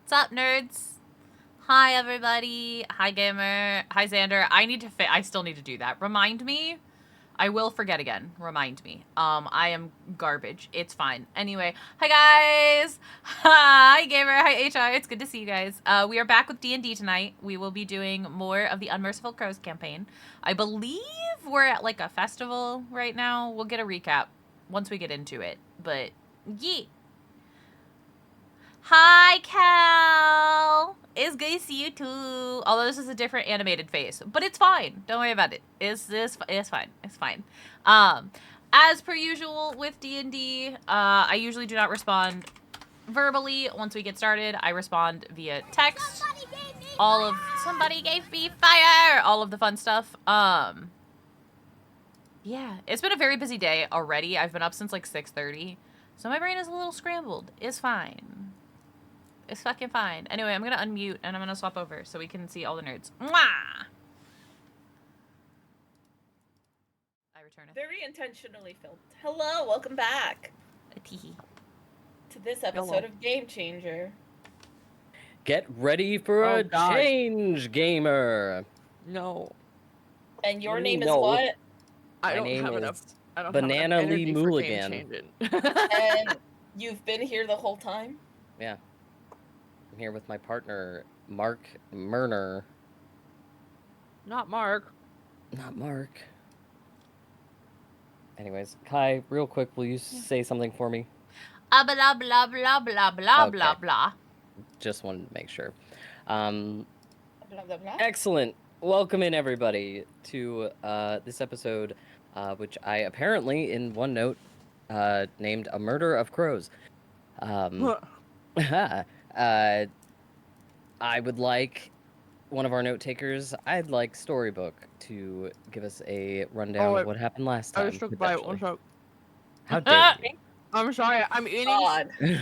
What's up, nerds? Hi, everybody. Hi, Gamer. Hi, Xander. I still need to do that. Remind me. I will forget again. Remind me. I am garbage. It's fine. Anyway, hi, guys. Hi, Gamer. Hi, HR. It's good to see you guys. We are back with D&D tonight. We will be doing more of the Unmerciful Crows campaign. I believe we're at, like, a festival right now. We'll get a recap once we get into it. But, yeah. Hi, Cal. It's good to see you too. Although this is a different animated face, but it's fine. Don't worry about it. It's fine. It's fine. As per usual with D&D, I usually do not respond verbally. Once we get started, I respond via text. Somebody gave me fire. All of the fun stuff. Yeah, it's been a very busy day already. I've been up since like 6:30, so my brain is a little scrambled. It's fine. It's fucking fine. Anyway, I'm gonna unmute and I'm gonna swap over so we can see all the nerds. Mwah! I return it. Very intentionally filmed. Hello, welcome back to this episode of Game Changer. Get ready for a change, gamer. No. And your name is what? I don't have enough. I don't have enough energy for game changing. And you've been here the whole time? Yeah. I'm here with my partner, Mark Murner. Not Mark. Not Mark. Anyways, Kai, real quick, will you say something for me? Blah blah blah blah blah blah blah blah. Just wanted to make sure. Blah, blah, blah. Excellent. Welcome in, everybody, to this episode, which I apparently, in one note, named A Murder of Crows. I would like one of our note takers, I'd like Storybook, to give us a rundown of what happened last time. I was struck by it. One shot. How dare you? I'm sorry. I'm eating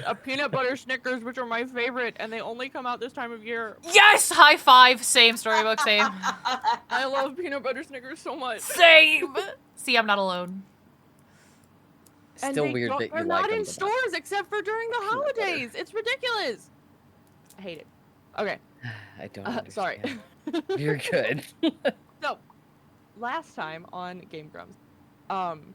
a peanut butter Snickers, which are my favorite, and they only come out this time of year. Yes! High five! Same, Storybook, same. I love peanut butter Snickers so much. Same! See, I'm not alone. Still weird that you like them. They're not in stores except for during the holidays. It's ridiculous. I hate it. Okay. I don't understand. Sorry. You're good. So, last time on Game Grumps, when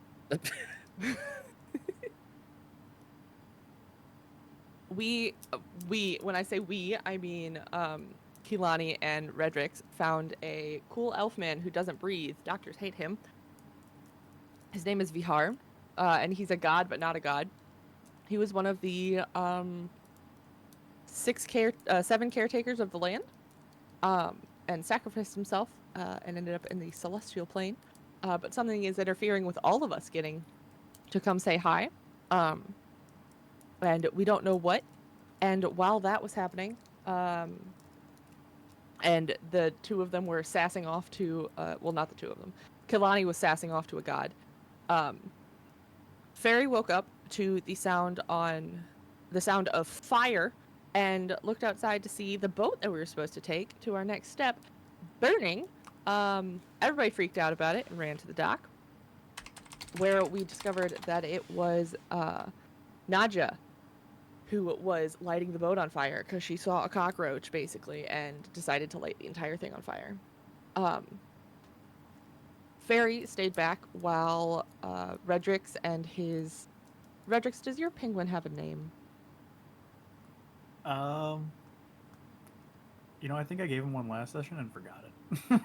I say we, I mean Keelani and Redrix found a cool elf man who doesn't breathe. Doctors hate him. His name is Vihar, and he's a god, but not a god. He was one of the 7 caretakers of the land, and sacrificed himself and ended up in the celestial plane. But something is interfering with all of us getting to come say hi, and we don't know what. And while that was happening, and the two of them were sassing off to, well, not the two of them. Keelani was sassing off to a god. Fairy woke up to the sound of fire and looked outside to see the boat that we were supposed to take to our next step burning. Everybody freaked out about it and ran to the dock, where we discovered that it was Nadja who was lighting the boat on fire because she saw a cockroach, basically, and decided to light the entire thing on fire. Fairy stayed back while Redrix and his... Redrix, does your penguin have a name? You know, I think I gave him one last session and forgot it.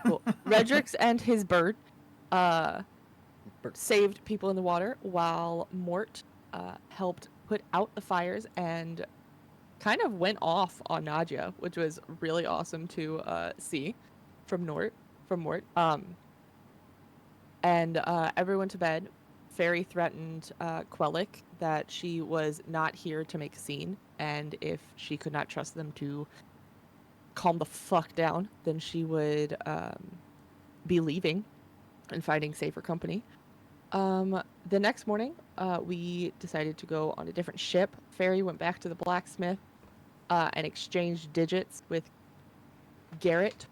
Cool. Redrix and his bird saved people in the water while Mort helped put out the fires and kind of went off on Nadja, which was really awesome to see from Mort. And everyone to bed. Fairy threatened Quellic that she was not here to make a scene, and if she could not trust them to calm the fuck down, then she would be leaving and finding safer company. The next morning, we decided to go on a different ship. Fairy went back to the blacksmith and exchanged digits with Garrett,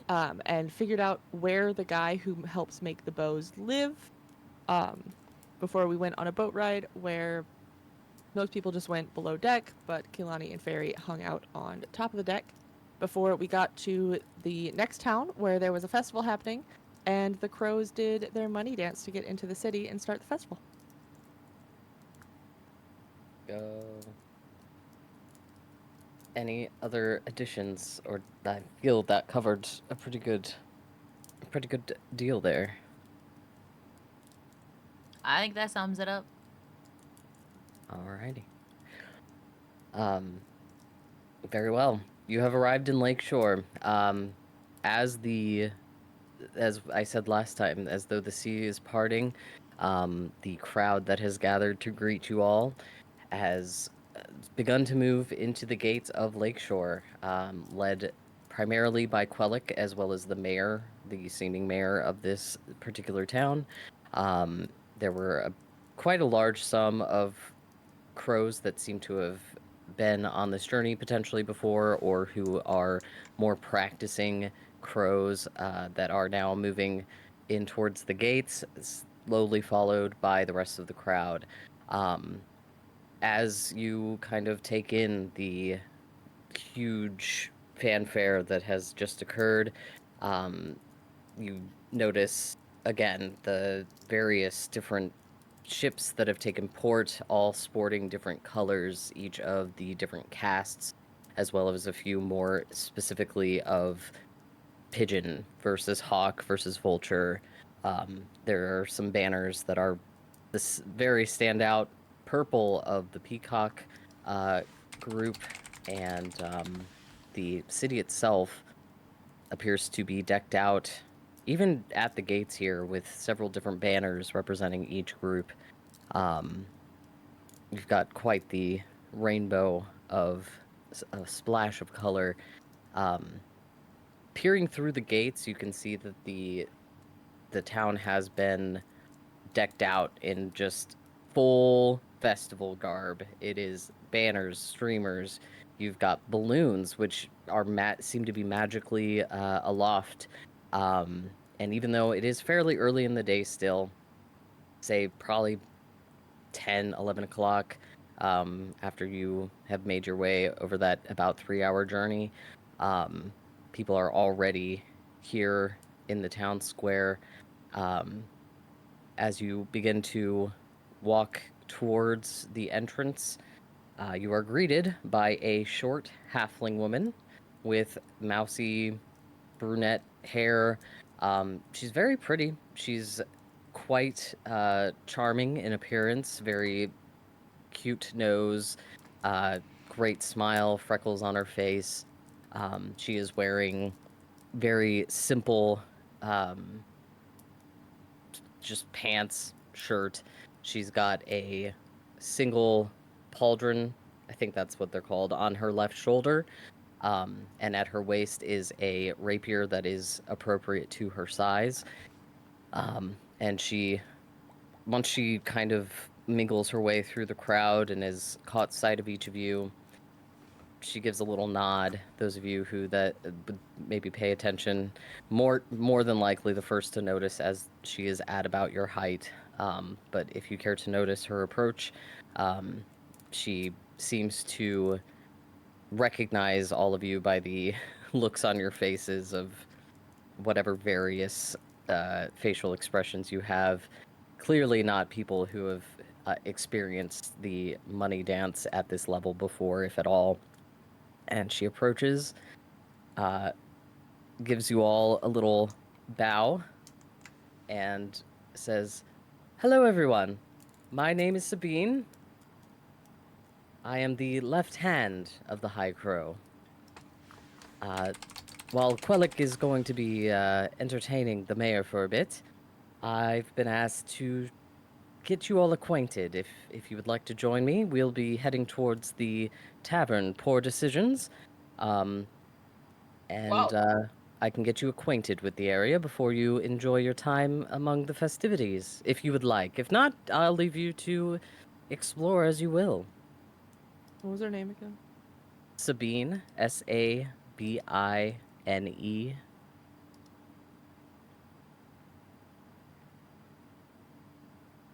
and figured out where the guy who helps make the bows live, before we went on a boat ride where Most people just went below deck, but Kilani and Fairy hung out on top of the deck before we got to the next town where there was a festival happening, and the crows did their money dance to get into the city and start the festival. Any other additions, or I feel that covered a pretty good deal there. I think that sums it up. Alrighty. Very well. You have arrived in Lakeshore. As I said last time, as though the sea is parting, the crowd that has gathered to greet you all has begun to move into the gates of Lakeshore, led primarily by Quellic, as well as the mayor, the seeming mayor of this particular town. There were quite a large sum of crows that seem to have been on this journey potentially before, or who are more practicing crows that are now moving in towards the gates, slowly followed by the rest of the crowd. As you kind of take in the huge fanfare that has just occurred, you notice again the various different ships that have taken port, all sporting different colors, each of the different castes, as well as a few more specifically of pigeon versus hawk versus vulture. There are some banners that are this very standout purple of the peacock group, and the city itself appears to be decked out, even at the gates here, with several different banners representing each group. You've got quite the rainbow of a splash of color. Peering through the gates, you can see that the town has been decked out in just full festival garb. It is banners, streamers. You've got balloons, which are seem to be magically aloft. And even though it is fairly early in the day still, say probably 10, 11 o'clock, after you have made your way over that about 3-hour journey, people are already here in the town square. As you begin to walk towards the entrance, you are greeted by a short halfling woman with mousy brunette hair. She's very pretty. She's quite charming in appearance, very cute nose, great smile, freckles on her face. She is wearing very simple just pants, shirt. She's got a single pauldron, I think that's what they're called, on her left shoulder. And at her waist is a rapier that is appropriate to her size. And once she kind of mingles her way through the crowd and has caught sight of each of you, she gives a little nod. Those of you who that would maybe pay attention, more than likely the first to notice, as she is at about your height. But if you care to notice her approach, she seems to recognize all of you by the looks on your faces of whatever various facial expressions you have. Clearly not people who have experienced the money dance at this level before, if at all. And she approaches, gives you all a little bow, and says, "Hello, everyone. My name is Sabine. I am the left hand of the High Crow. While Quellic is going to be entertaining the mayor for a bit, I've been asked to get you all acquainted. If you would like to join me, we'll be heading towards the tavern, Poor Decisions, and I can get you acquainted with the area before you enjoy your time among the festivities, if you would like. If not, I'll leave you to explore as you will." What was her name again? Sabine, Sabine.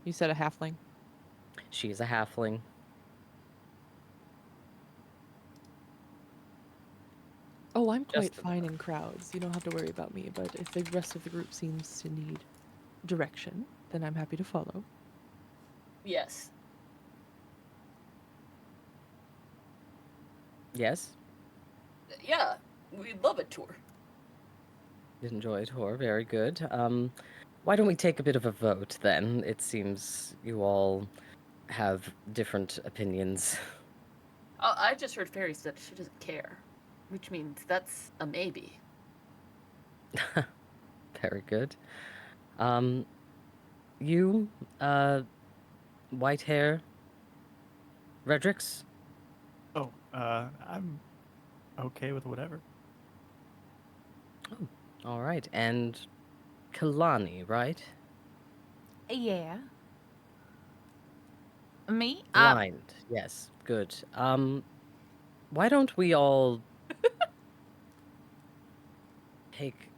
You said a halfling. She is a halfling. Oh, I'm quite Just fine in crowds. You don't have to worry about me, but if the rest of the group seems to need direction, then I'm happy to follow. Yes. yes, Yeah, we'd love a tour. enjoy a tour. Very good. Why don't we take a bit of a vote then? It seems you all have different opinions. I just heard Fairy said she doesn't care, which means that's a maybe. Very good. Um, you, white hair, Redrix? Oh, I'm okay with whatever. All right, and Kalani, right? Yeah. Me? Blind. Yes, good. Why don't we all take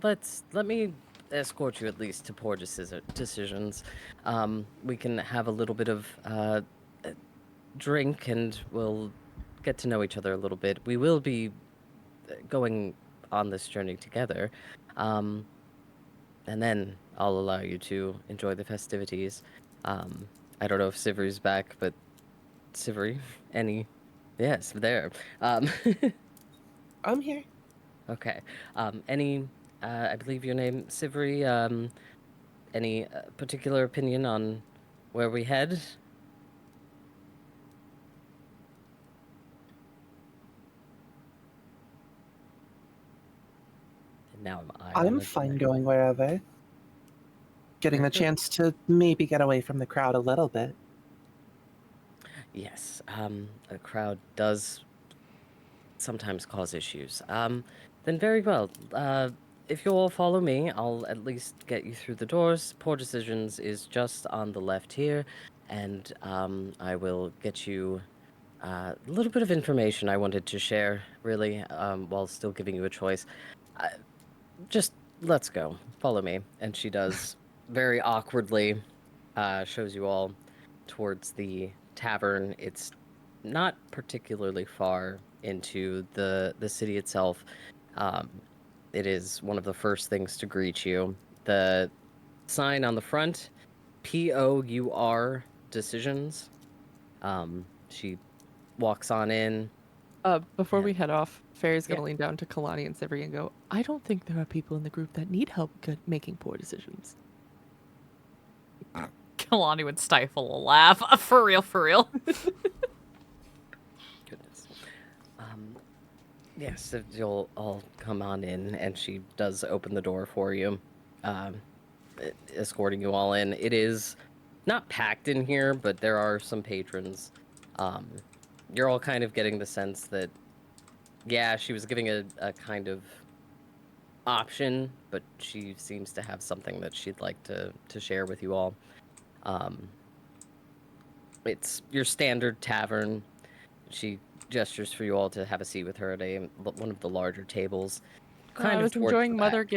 let me escort you at least to poor decisions. We can have a little bit of uh, drink and we'll get to know each other a little bit. We will be going on this journey together. Um, and then I'll allow you to enjoy the festivities. I don't know if Sivri's back, but Sivri, any? Yes, there. Um, I'm here. okay. Any? I believe your name, Sivri. Any particular opinion on where we head? And now I'm eyeing I'm the fine guy. going wherever. Getting the Very good. chance to maybe get away from the crowd a little bit. Yes, a crowd does sometimes cause issues. Then very well. If you'll all follow me, I'll at least get you through the doors. Poor Decisions is just on the left here, and I will get you a little bit of information I wanted to share, really, while still giving you a choice. Uh, just let's go. Follow me. And she does very awkwardly, shows you all towards the tavern. It's not particularly far into the city itself. Um, it is one of the first things to greet you. The sign on the front, POUR decisions. She walks on in. Before And, we head off, Fairy's yeah. gonna lean down to Kalani and Sivri and go, I don't think there are people in the group that need help making poor decisions. Kalani would stifle a laugh. For real, for real. Goodness. Yes, if you'll all come on in, and she does open the door for you, um, escorting you all in. It is not packed in here, but there are some patrons. Um, you're all kind of getting the sense that, yeah, she was giving a kind of option, but she seems to have something that she'd like to share with you all. Um, it's your standard tavern. She gestures for you all to have a seat with her at one of the larger tables, I kind of was towards the enjoying Mother back.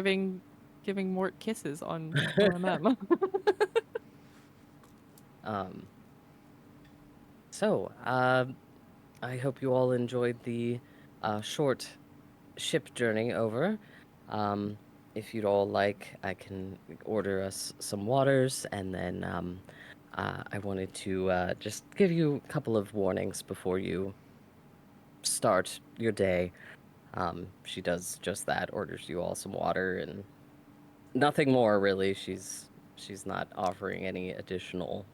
giving Mort kisses on OMM. Um, so, I hope you all enjoyed the short ship journey over. If you'd all like, I can order us some waters, and then I wanted to just give you a couple of warnings before you start your day. She does just that, orders you all some water, and nothing more really. She's not offering any additional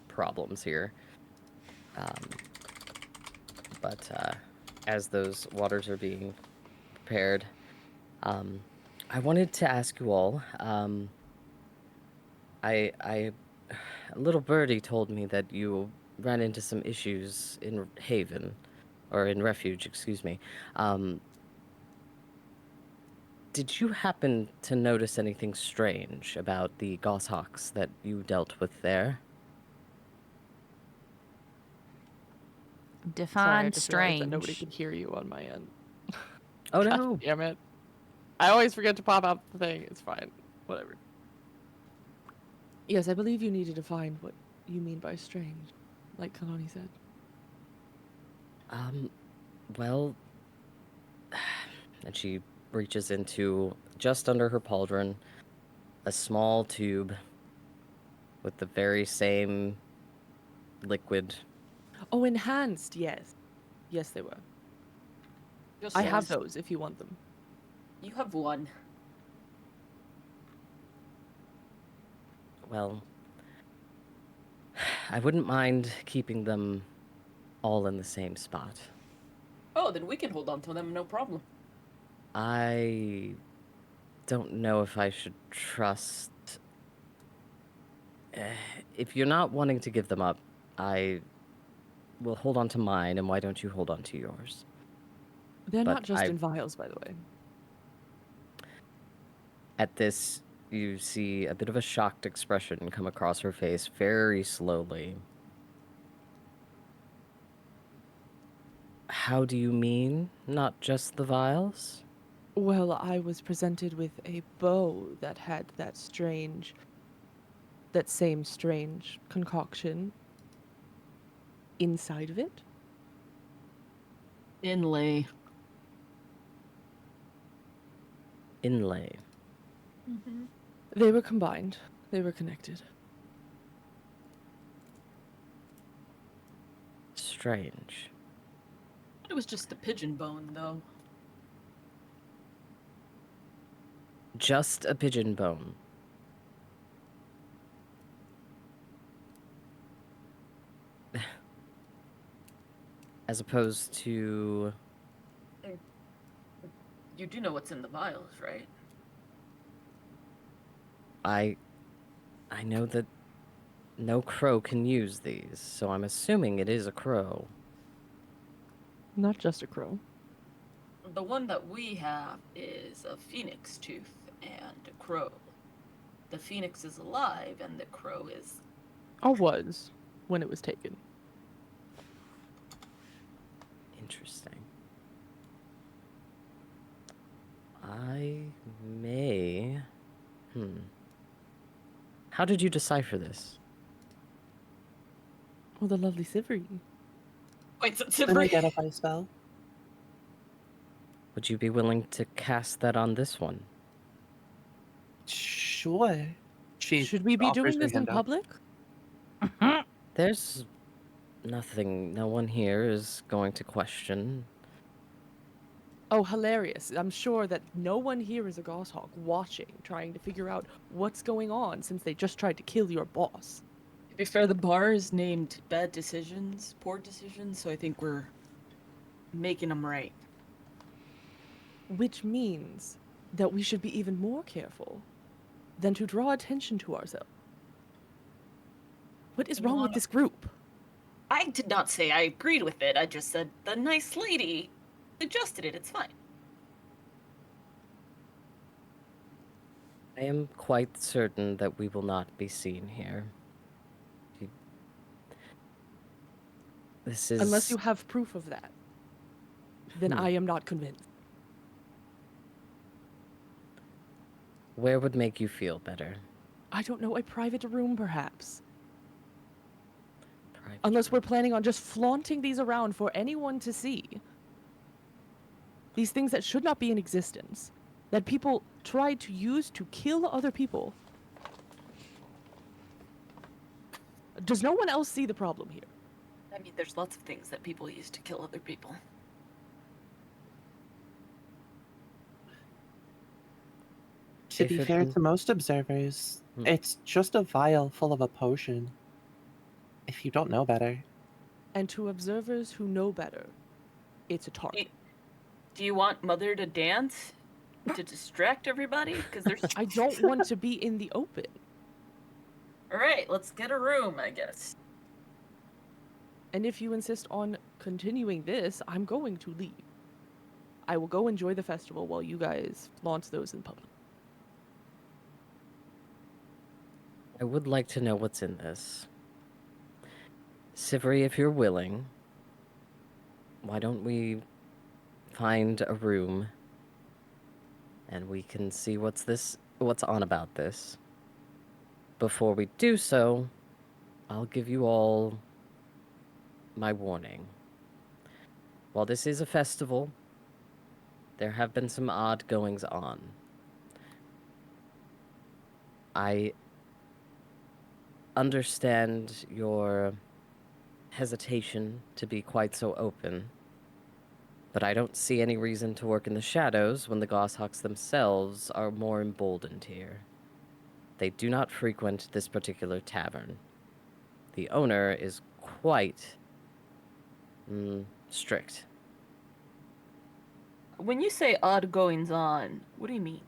problems here. Um, but as those waters are being prepared, I wanted to ask you all. A little birdie told me that you ran into some issues in Haven, or in Refuge, excuse me. Um, did you happen to notice anything strange about the goshawks that you dealt with there? Sorry, I Define just realized that nobody strange. could hear you on my end. Oh God no! damn it. I always forget to pop out the thing. It's fine. Whatever. Yes, I believe you need to define what you mean by strange, like Kalani said. Um, well, And she reaches into, just under her pauldron, a small tube with the very same liquid. Oh, enhanced, yes. Yes, they were. Just I have one. those if you want them. You have one. Well, I wouldn't mind keeping them all in the same spot. Oh, then we can hold on to them, no problem. I don't know if I should trust. If you're not wanting to give them up, I will hold on to mine, and why don't you hold on to yours? They're But not just in vials, by the way. At this, you see a bit of a shocked expression come across her face very slowly. How do you mean, not just the vials? Well, I was presented with a bow that had that same strange concoction inside of it. Inlay. Inlay. Mm-hmm. They were combined. They were connected. Strange. It was just a pigeon bone, though. Just a pigeon bone. As opposed to... You do know what's in the vials, right? I know that no crow can use these, so I'm assuming it is a crow. Not just a crow. The one that we have is a phoenix tooth and a crow. The phoenix is alive and the crow is... Or was, when it was taken. Interesting. I may... How did you decipher this? Oh, the lovely Sivri. Wait, so An identify spell. Would you be willing to cast that on this one? Sure. She Should we be offers doing her this in hand out. public? There's nothing, no one here is going to question. Oh, hilarious. I'm sure that no one here is a goshawk watching, trying to figure out what's going on since they just tried to kill your boss. To be fair, the bar is named Bad Decisions, Poor Decisions, so I think we're making them right. Which means that we should be even more careful than to draw attention to ourselves. What is wrong with this group? I did not say I agreed with it. I just said the nice lady suggested it. It's fine. I am quite certain that we will not be seen here. This is... Unless you have proof of that, then I am not convinced. Where would make you feel better? I don't know, a private room perhaps. Private Unless we're room. planning on just flaunting these around for anyone to see. These things that should not be in existence. That people tried to use to kill other people. Does no one else see the problem here? I mean, there's lots of things that people use to kill other people. To If be it fair n- to most observers, it's just a vial full of a potion. If you don't know better. And to observers who know better, it's a target. Do you want Mother to dance to distract everybody? Because there's... I don't want to be in the open. All right, let's get a room, I guess. And if you insist on continuing this, I'm going to leave. I will go enjoy the festival while you guys flaunt those in public. I would like to know what's in this. Sivri, if you're willing, why don't we find a room and we can see what's on about this. Before we do so, I'll give you all my warning. While this is a festival, there have been some odd goings on. I understand your hesitation to be quite so open, but I don't see any reason to work in the shadows when the Goshawks themselves are more emboldened here. They do not frequent this particular tavern. The owner is quite strict. When you say odd goings on, what do you mean?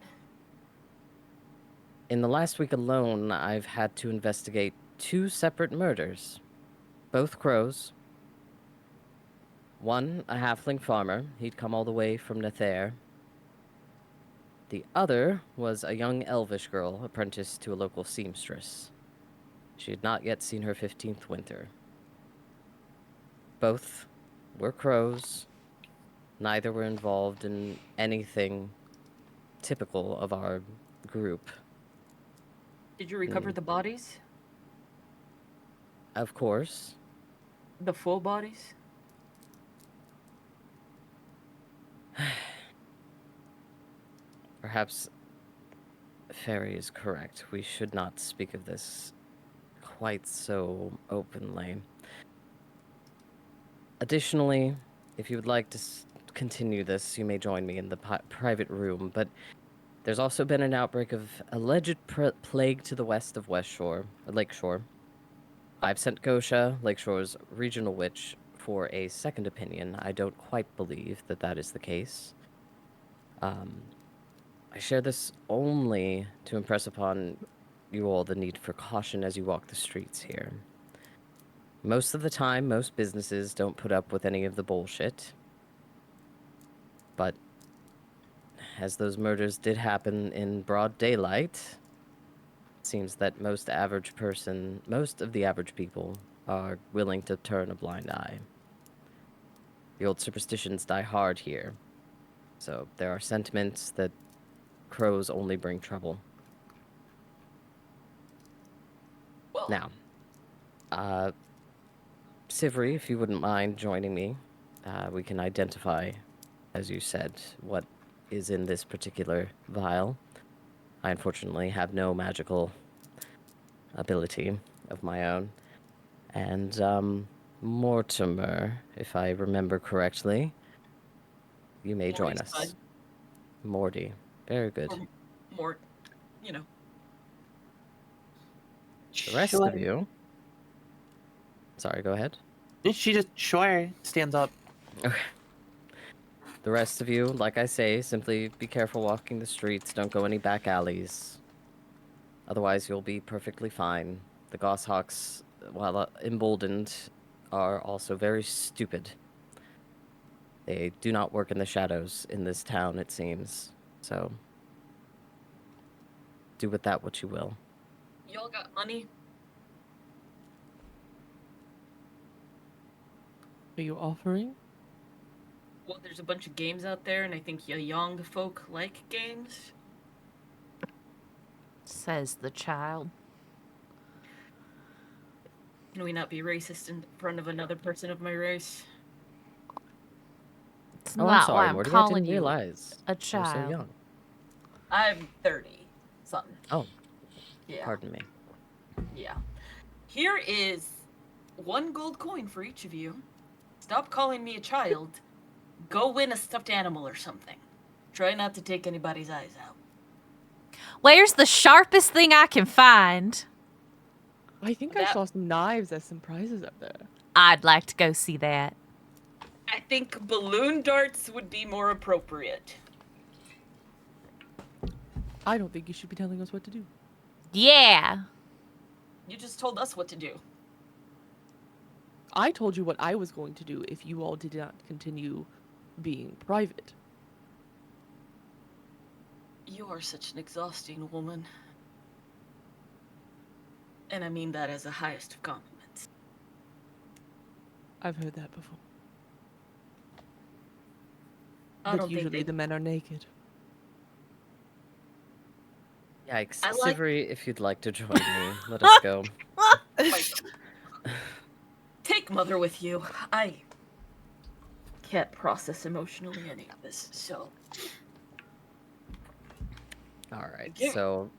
In the last week alone, I've had to investigate 2 separate murders. Both crows. One, a halfling farmer. He'd come all the way from Nether. The other was a young elvish girl apprenticed to a local seamstress. She had not yet seen her 15th winter. Both were crows. Neither were involved in anything typical of our group. Did you recover the bodies? Of course. The full bodies? Perhaps Fairy is correct. We should not speak of this quite so openly. Additionally, if you would like to continue this, you may join me in the private room, but there's also been an outbreak of alleged plague to the west of Lakeshore. I've sent Gosha, Lakeshore's regional witch, for a second opinion. I don't quite believe that that is the case. I share this only to impress upon you all the need for caution as you walk the streets here. Most of the time, most businesses don't put up with any of the bullshit. But as those murders did happen in broad daylight, it seems that most of the average people are willing to turn a blind eye. The old superstitions die hard here. So there are sentiments that crows only bring trouble. Well, Now, Sivri, if you wouldn't mind joining me, we can identify, as you said, what is in this particular vial. I unfortunately have no magical ability of my own. And, Mortimer, if I remember correctly, you may join Morty's us. fine. Morty. Very good. Or more, you know. The rest Sure. of you... Sorry, go ahead. She just stands up. Okay. The rest of you, like I say, simply be careful walking the streets. Don't go any back alleys. Otherwise, you'll be perfectly fine. The Goshawks, while emboldened, are also very stupid. They do not work in the shadows in this town, it seems. So, do with that what you will. Y'all got money? Are you offering? Well, there's a bunch of games out there, and I think young folk like games. Says the child. Can we not be racist in front of another person of my race? It's Oh, I'm not sorry, why I'm Morty. I calling didn't you realize a you were so child. young. I'm 30 something. Oh, Yeah. pardon me. Yeah. Here is 1 gold coin for each of you. Stop calling me a child. Go win a stuffed animal or something. Try not to take anybody's eyes out. Where's the sharpest thing I can find? I think I That- saw some knives as some prizes up there. I'd like to go see that. I think balloon darts would be more appropriate. I don't think you should be telling us what to do. Yeah. You just told us what to do. I told you what I was going to do if you all did not continue being private. You are such an exhausting woman. And I mean that as the highest of compliments. I've heard that before. I But don't think usually they... the men are naked. Yikes. I like- Sivri, if you'd like to join me, let us go. Take Mother with you. can't process emotionally any of this, so. All right. Yeah. So,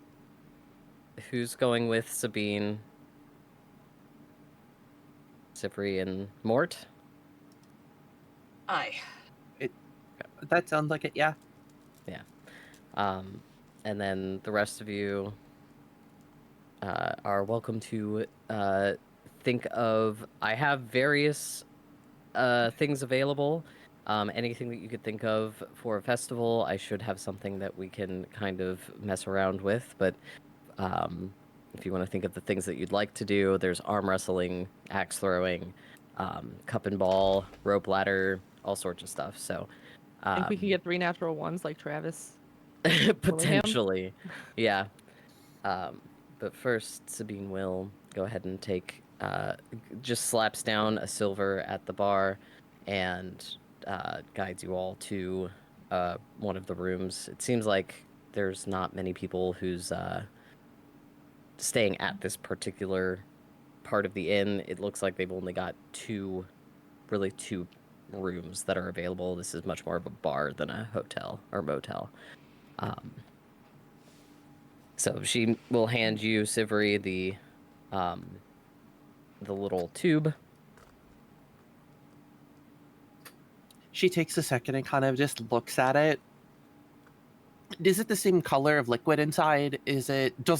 who's going with Sabine, Cypri, and Mort? Aye. That sounds like it, yeah. And then the rest of you are welcome to think of. I have various things available. Anything that you could think of for a festival, I should have something that we can kind of mess around with. But if you want to think of the things that you'd like to do, there's arm wrestling, axe throwing, cup and ball, rope ladder, all sorts of stuff. So I think we can get 3 natural ones like Travis. potentially, yeah. But first, Sabine will go ahead and take, just slaps down a silver at the bar and guides you all to one of the rooms. It seems like there's not many people who's staying at this particular part of the inn. It looks like they've only got two rooms that are available. This is much more of a bar than a hotel or motel. So she will hand you, Sivri, the little tube. She takes a second and kind of just looks at it. Is it the same color of liquid inside? Does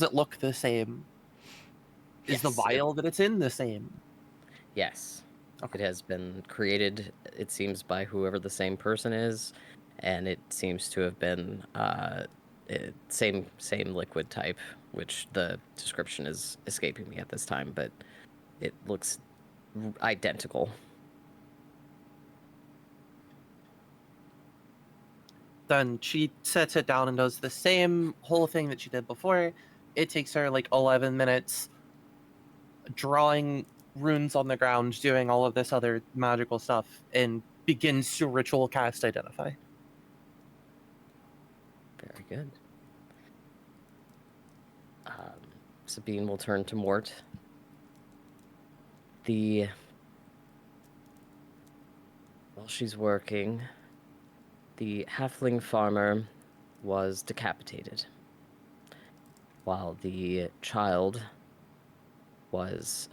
it look the same? Is the Yes, vial that it's in the same? Yes. Okay. It has been created, it seems, by whoever the same person is, and it seems to have been same liquid type, which the description is escaping me at this time, but it looks identical. Then she sets it down and does the same whole thing that she did before. It takes her like 11 minutes drawing runes on the ground, doing all of this other magical stuff, and begins to ritual cast Identify. Very good. Sabine will turn to Mort. While she's working, the halfling farmer was decapitated, while the child was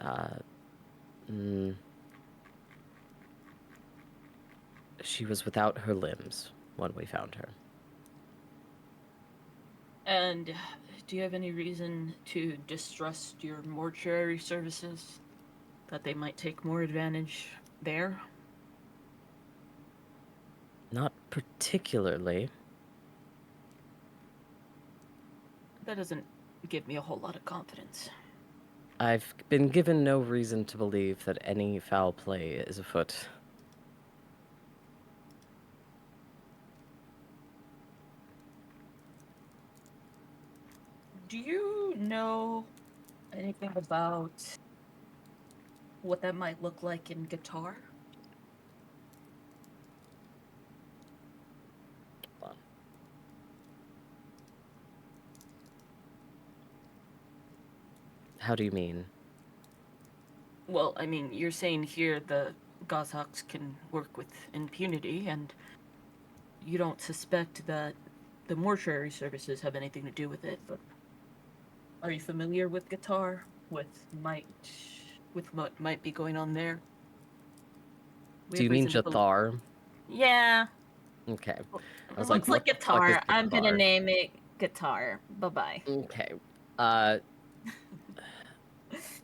she was without her limbs when we found her. And do you have any reason to distrust your mortuary services? That they might take more advantage there? Not particularly. That doesn't give me a whole lot of confidence. I've been given no reason to believe that any foul play is afoot. Do you know anything about what that might look like in guitar? How do you mean? Well, I mean, you're saying here the Goshawks can work with impunity, and you don't suspect that the mortuary services have anything to do with it, but are you familiar with guitar? With what might be going on there? Do you mean Jathar? Yeah. Okay. I was Looks like, like what the fuck is guitar. I'm gonna Jathar? name it guitar. Bye-bye. Okay.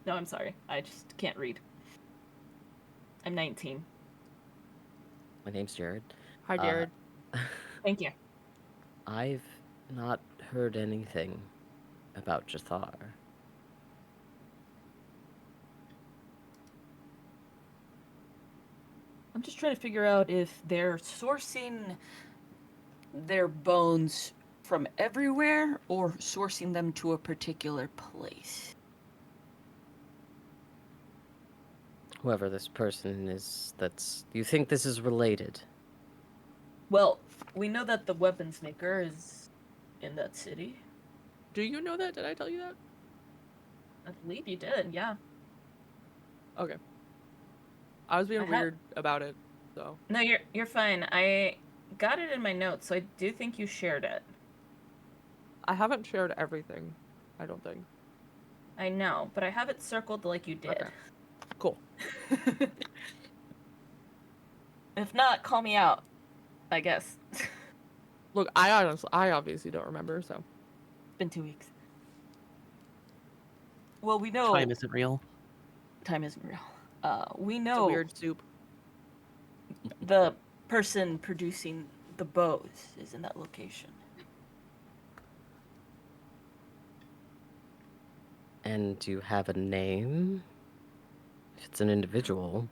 No, I'm sorry. I just can't read. I'm 19. My name's Jared. Hi, Jared. Thank you. I've not heard anything about Jathar. I'm just trying to figure out if they're sourcing their bones from everywhere or sourcing them to a particular place. Whoever this person is, you think this is related? Well, we know that the weapons maker is in that city. Do you know that? Did I tell you that? I believe you did, yeah. Okay. I was being I have- weird about it. So No, you're fine. I got it in my notes, so I do think you shared it. I haven't shared everything, I don't think. I know, but I have it circled like you did. Okay. Cool. If not, call me out, I guess. Look, I obviously don't remember, so. Been 2 weeks. Well, we know Time isn't real. time isn't real. We It's a know weird soup. the person producing the bows is in that location. And do you have a name? If it's an individual.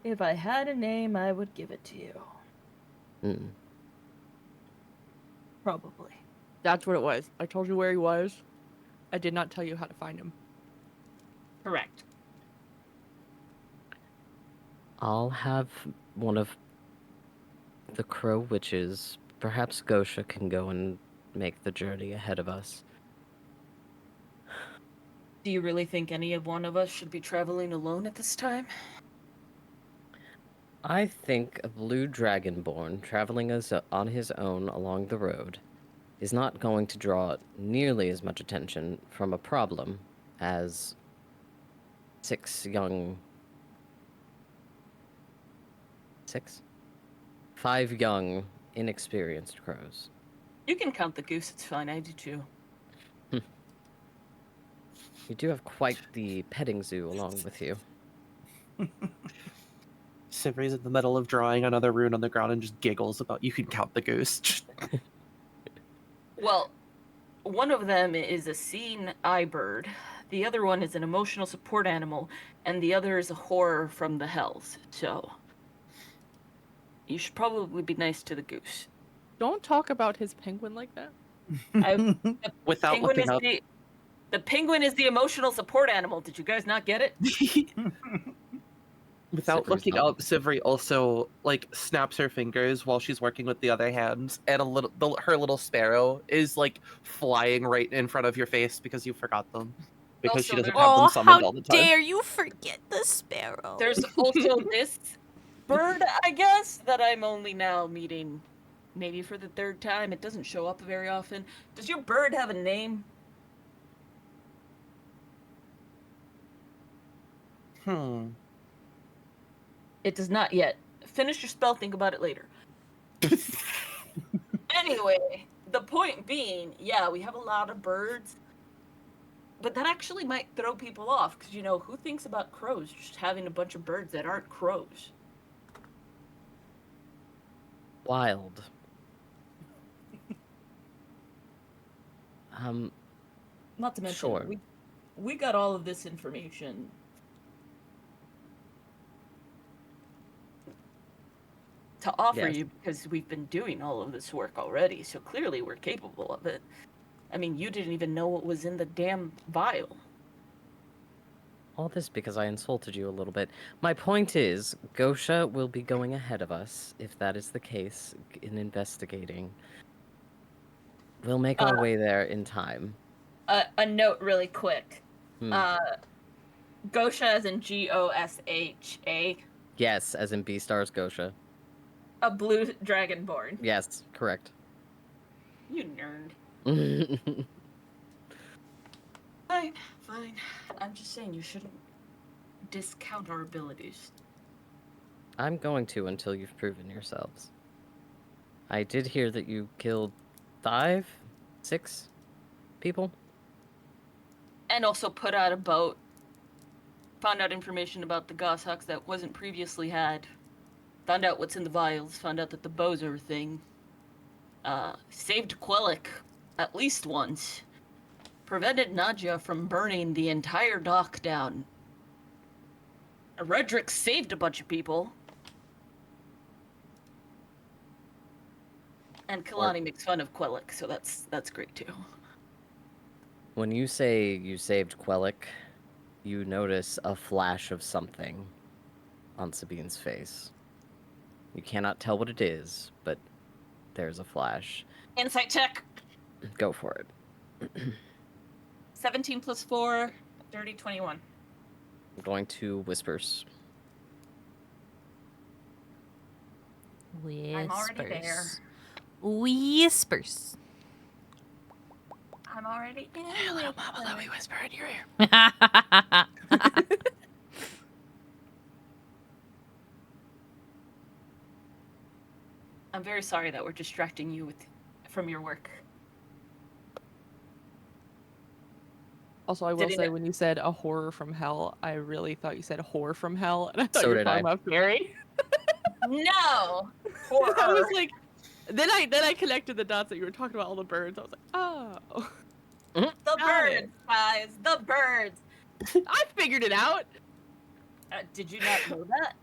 If I had a name, I would give it to you. Hmm. Probably. That's what it was. I told you where he was. I did not tell you how to find him. Correct. I'll have one of the crow witches. Perhaps Gosha can go and make the journey ahead of us. Do you really think any of one of us should be traveling alone at this time? I think a blue dragonborn traveling on his own along the road is not going to draw nearly as much attention from a problem as 5 young, inexperienced crows. You can count the goose, it's fine, I do too. You do have quite the petting zoo along with you. Sivri's in the middle of drawing another rune on the ground and just giggles about you can count the goose. Well, one of them is a seeing eye bird, the other one is an emotional support animal, and the other is a horror from the hells. So, you should probably be nice to the goose. Don't talk about his penguin like that. The Without penguin looking is up. the penguin is the emotional support animal. Did you guys not get it? Without Sivri's looking not- up, Sivri also like snaps her fingers while she's working with the other hands, and her little sparrow is like flying right in front of your face because you forgot them. Because she Also, doesn't there- have them Oh, summoned how all the time. dare you forget the sparrow? There's also this bird, I guess, that I'm only now meeting maybe for the third time. It doesn't show up very often. Does your bird have a name? It does not yet. Finish your spell, think about it later. Anyway, the point being, yeah, we have a lot of birds, but that actually might throw people off, because, you know, who thinks about crows just having a bunch of birds that aren't crows? Wild. Not to mention, Sure. we got all of this information to offer Yes. you because we've been doing all of this work already, so clearly we're capable of it. I mean, you didn't even know what was in the damn vial. All this because I insulted you a little bit. My point is, Gosha will be going ahead of us, if that is the case, in investigating. We'll make our way there in time. A note really quick. Hmm. Gosha as in Gosha. Yes, as in Beastars Gosha. A blue dragonborn. Yes, correct. You nerd. Fine. I'm just saying you shouldn't discount our abilities. I'm going to until you've proven yourselves. I did hear that you killed 5, 6 people. And also put out a boat. Found out information about the goshawks that wasn't previously had. Found out what's in the vials. Found out that the bows are a thing. Saved Quellic at least once. Prevented Nadja from burning the entire dock down. Redrick saved a bunch of people. And Kalani makes fun of Quellic, so that's great too. When you say you saved Quellic, you notice a flash of something on Sabine's face. You cannot tell what it is, but there's a flash. Insight check. Go for it. 17 plus 4, dirty 21. I'm going to whispers. I'm already there. Whispers. I'm already in. Hello, Mama. Let me whisper in your ear. I'm very sorry that we're distracting you from your work. Also, I will Did he say, know- when you said a horror from hell, I really thought you said a whore from hell, and I thought So you were did talking I. about Fairy. No! Horror. I was like, then I connected the dots that you were talking about all the birds. I was like, oh, The got it. birds, guys. The birds. I figured it out. Did you not know that?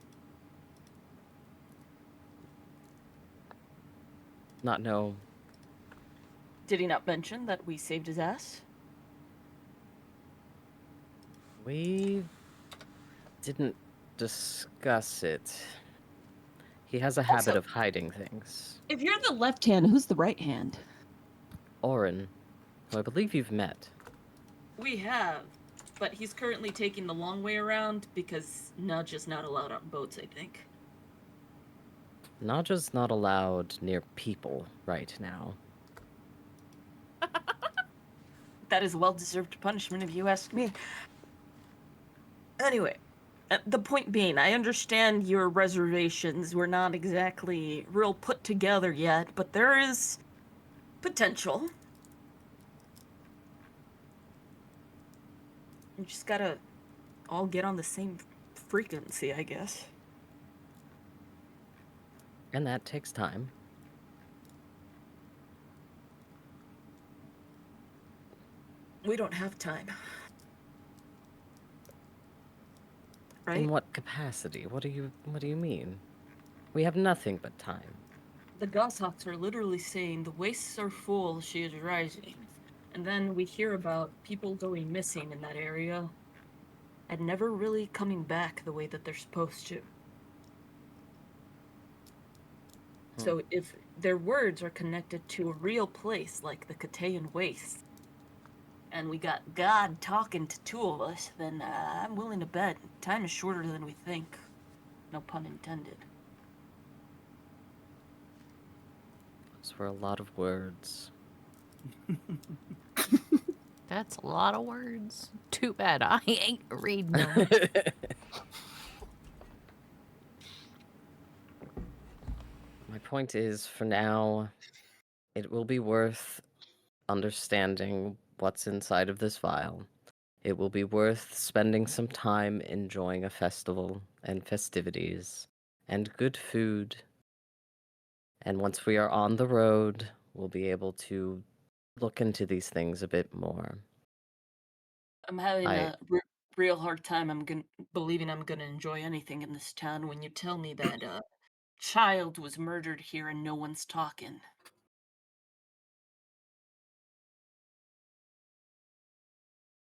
Not know. Did he not mention that we saved his ass? We didn't discuss it. He has a habit Also- of hiding things. If you're the left hand, who's the right hand? Orin, who I believe you've met. We have, but he's currently taking the long way around because Nudge is not allowed on boats, I think. Naja's not allowed near people right now. That is well-deserved punishment if you ask me. Anyway, the point being, I understand your reservations. We're not exactly real put together yet, but there is potential. You just gotta all get on the same frequency, I guess. And that takes time. We don't have time. Right? In what capacity? What do you mean? We have nothing but time. The goshawks are literally saying the wastes are full, she is rising. And then we hear about people going missing in that area and never really coming back the way that they're supposed to. So if their words are connected to a real place like the Katayan Waste, and we got God talking to two of us, then I'm willing to bet time is shorter than we think. No pun intended. Those were a lot of words. That's a lot of words. Too bad I ain't reading them. My point is, for now, it will be worth understanding what's inside of this vial. It will be worth spending some time enjoying a festival and festivities and good food. And once we are on the road, we'll be able to look into these things a bit more. I'm having I- a real hard time. Believing I'm gonna enjoy anything in this town when you tell me that a child was murdered here and no one's talking.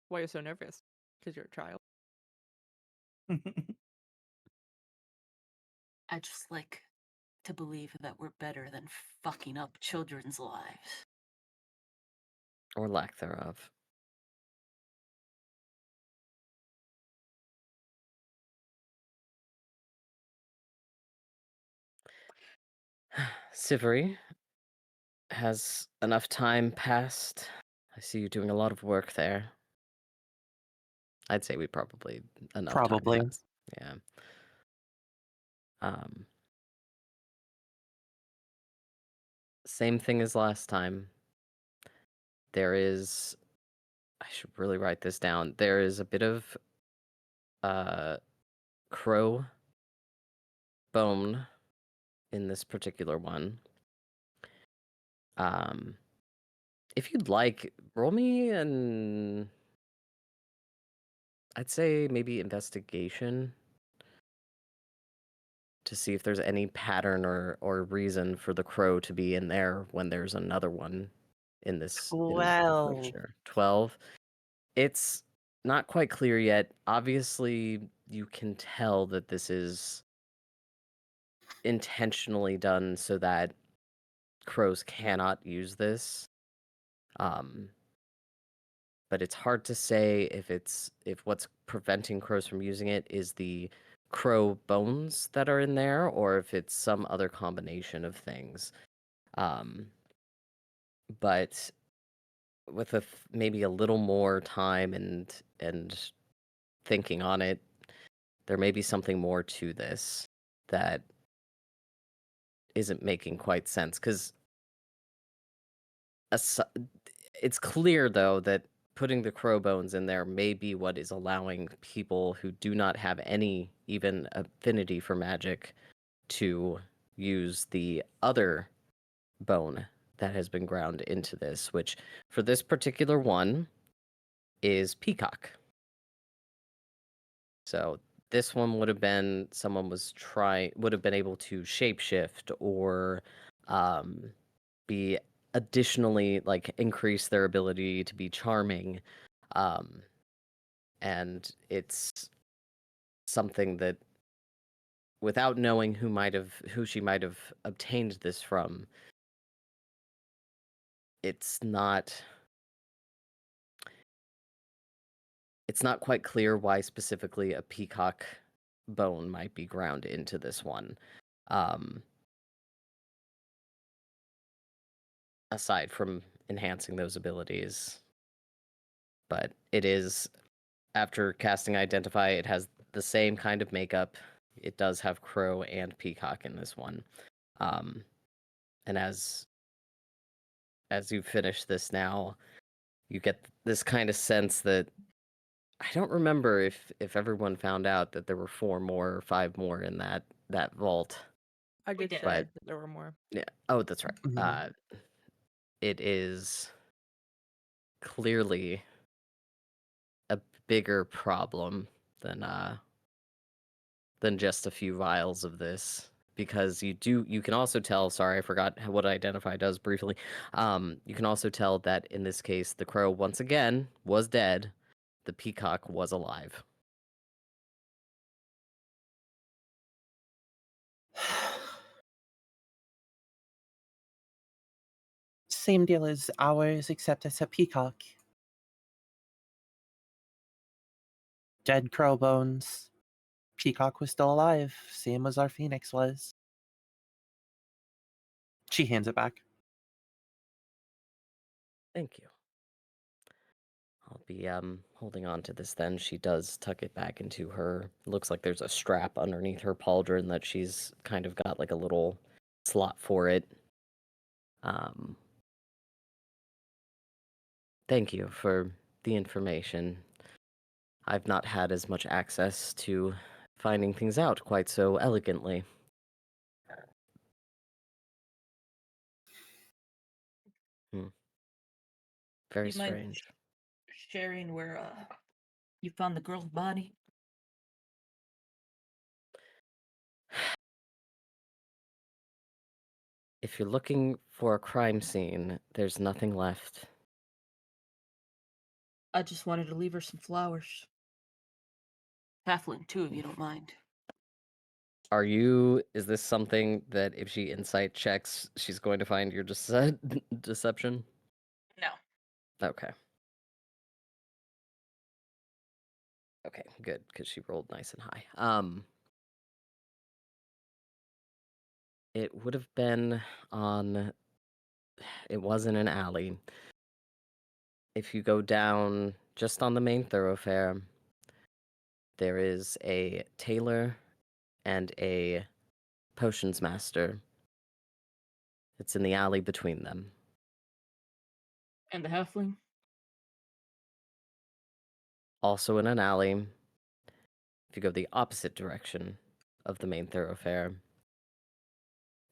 Why are you so nervous? Because you're a child. I just like to believe that we're better than fucking up children's lives. Or lack thereof. Siveri, has enough time passed? I see you doing a lot of work there. I'd say we probably enough Probably. time passed. Yeah. Same thing as last time. There is, I should really write this down. There is a bit of crow bone in this particular one. If you'd like, roll me an, I'd say maybe investigation to see if there's any pattern or reason for the crow to be in there when there's another one in this Well. enclosure. 12. It's not quite clear yet. Obviously, you can tell that this is intentionally done so that crows cannot use this. But it's hard to say if what's preventing crows from using it is the crow bones that are in there, or if it's some other combination of things. But with maybe a little more time and thinking on it, there may be something more to this that isn't making quite sense. Because it's clear, though, that putting the crow bones in there may be what is allowing people who do not have any even affinity for magic to use the other bone that has been ground into this, which for this particular one is peacock. So this one would have been someone would have been able to shapeshift or be additionally like increase their ability to be charming. And it's something that without knowing who she might have obtained this from, it's not quite clear why specifically a peacock bone might be ground into this one. Aside from enhancing those abilities. But it is, after casting Identify, it has the same kind of makeup. It does have crow and peacock in this one. And as you finish this now, you get this kind of sense that I don't remember if everyone found out that there were 4 more or 5 more in that vault. I We did did. say But that there were more. yeah, oh, that's right. Mhm. It is clearly a bigger problem than just a few vials of this, because you can also tell, sorry, I forgot what Identify does briefly. You can also tell that in this case the crow once again was dead, the peacock was alive. Same deal as ours, except it's a peacock. Dead crow bones. Peacock was still alive, same as our phoenix was. She hands it back. Thank you. I'll be holding on to this then. She does tuck it back into her. Looks like there's a strap underneath her pauldron that she's kind of got like a little slot for it. Thank you for the information. I've not had as much access to finding things out quite so elegantly. Very You mind strange. sharing where you found the girl's body? If you're looking for a crime scene, there's nothing left. I just wanted to leave her some flowers. Halfling too, if you don't mind. Is this something that if she insight checks, she's going to find your deception? No. Okay. Okay, good, because she rolled nice and high. It would have been it was in an alley. If you go down just on the main thoroughfare, there is a tailor and a potions master. It's in the alley between them. And the halfling? Also in an alley. If you go the opposite direction of the main thoroughfare,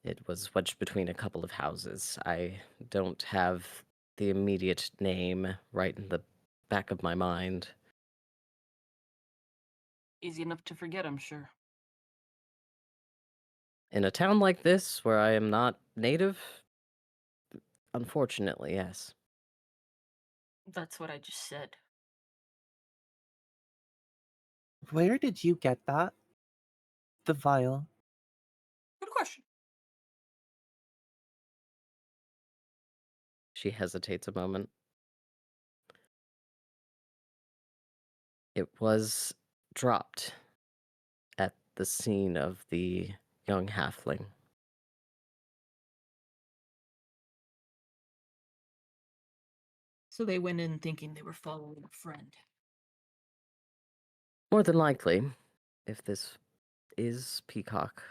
it was wedged between a couple of houses. I don't have the immediate name right in the back of my mind. Easy enough to forget, I'm sure. In a town like this, where I am not native, unfortunately, yes. That's what I just said. Where did you get that? The vial. Good question. She hesitates a moment. It was dropped at the scene of the young halfling. So they went in thinking they were following a friend. More than likely, if this is Peacock.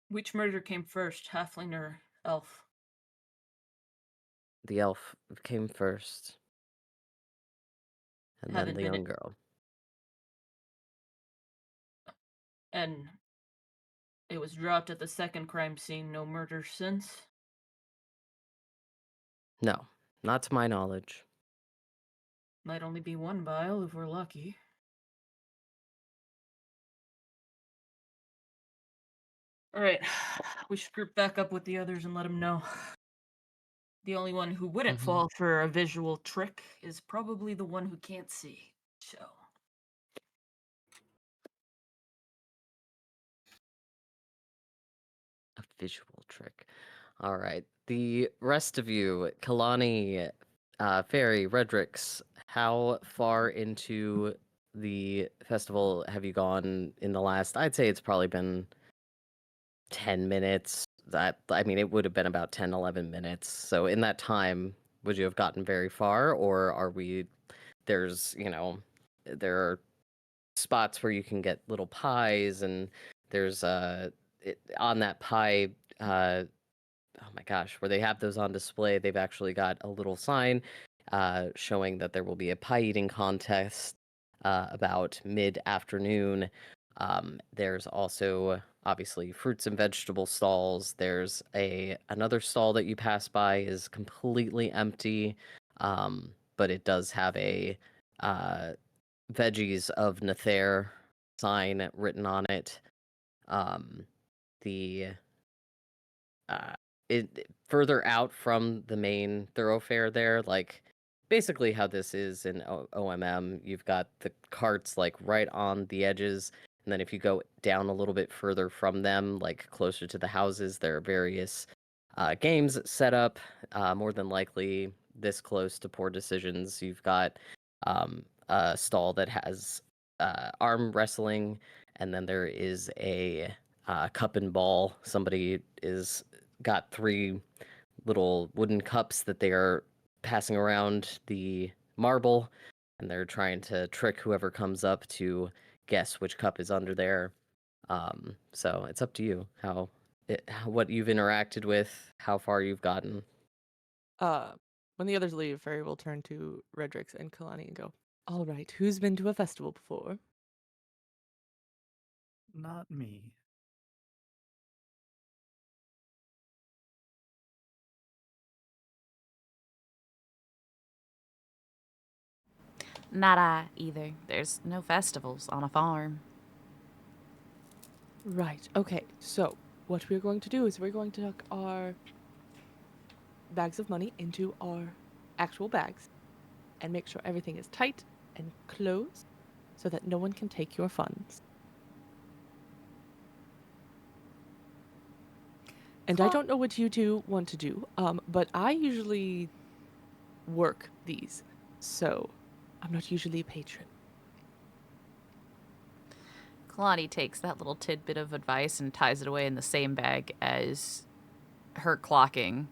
Which murder came first, halfling or elf? The elf came first, and then Haven't the been young it. girl. And it was dropped at the second crime scene, no murder since? No, not to my knowledge. Might only be one vial if we're lucky. Alright, we should group back up with the others and let them know. The only one who wouldn't Mhm. fall for a visual trick is probably the one who can't see. So. A visual trick. All right. The rest of you, Kalani, Fairy, Redrix, how far into the festival have you gone in the last? I'd say it's probably been 10 minutes. I mean, it would have been about 10, 11 minutes. So in that time, would you have gotten very far, or are we? There's, there are spots where you can get little pies, and there's on that pie. Oh my gosh, where they have those on display, they've actually got a little sign showing that there will be a pie eating contest about mid-afternoon. There's also obviously fruits and vegetable stalls. There's another stall that you pass by is completely empty, but it does have a veggies of Nether sign written on it. The uh, further out from the main thoroughfare there, like basically how this is in OMM, you've got the carts like right on the edges, and then if you go down a little bit further from them, like closer to the houses, there are various games set up. More than likely, this close to Poor Decisions, you've got a stall that has arm wrestling, and then there is a cup and ball. Somebody is got 3 little wooden cups that they are passing around the marble, and they're trying to trick whoever comes up to guess which cup is under there. So it's up to you what you've interacted with, how far you've gotten. When the others leave, Fairy will turn to Redrix and Kalani and go, "All right, who's been to a festival before?" Not me. Not I either. There's no festivals on a farm. Right. Okay. So what we're going to do is we're going to tuck our bags of money into our actual bags and make sure everything is tight and closed so that no one can take your funds. And I don't know what you two want to do, but I usually work these, so I'm not usually a patron. Kalani takes that little tidbit of advice and ties it away in the same bag as her clocking.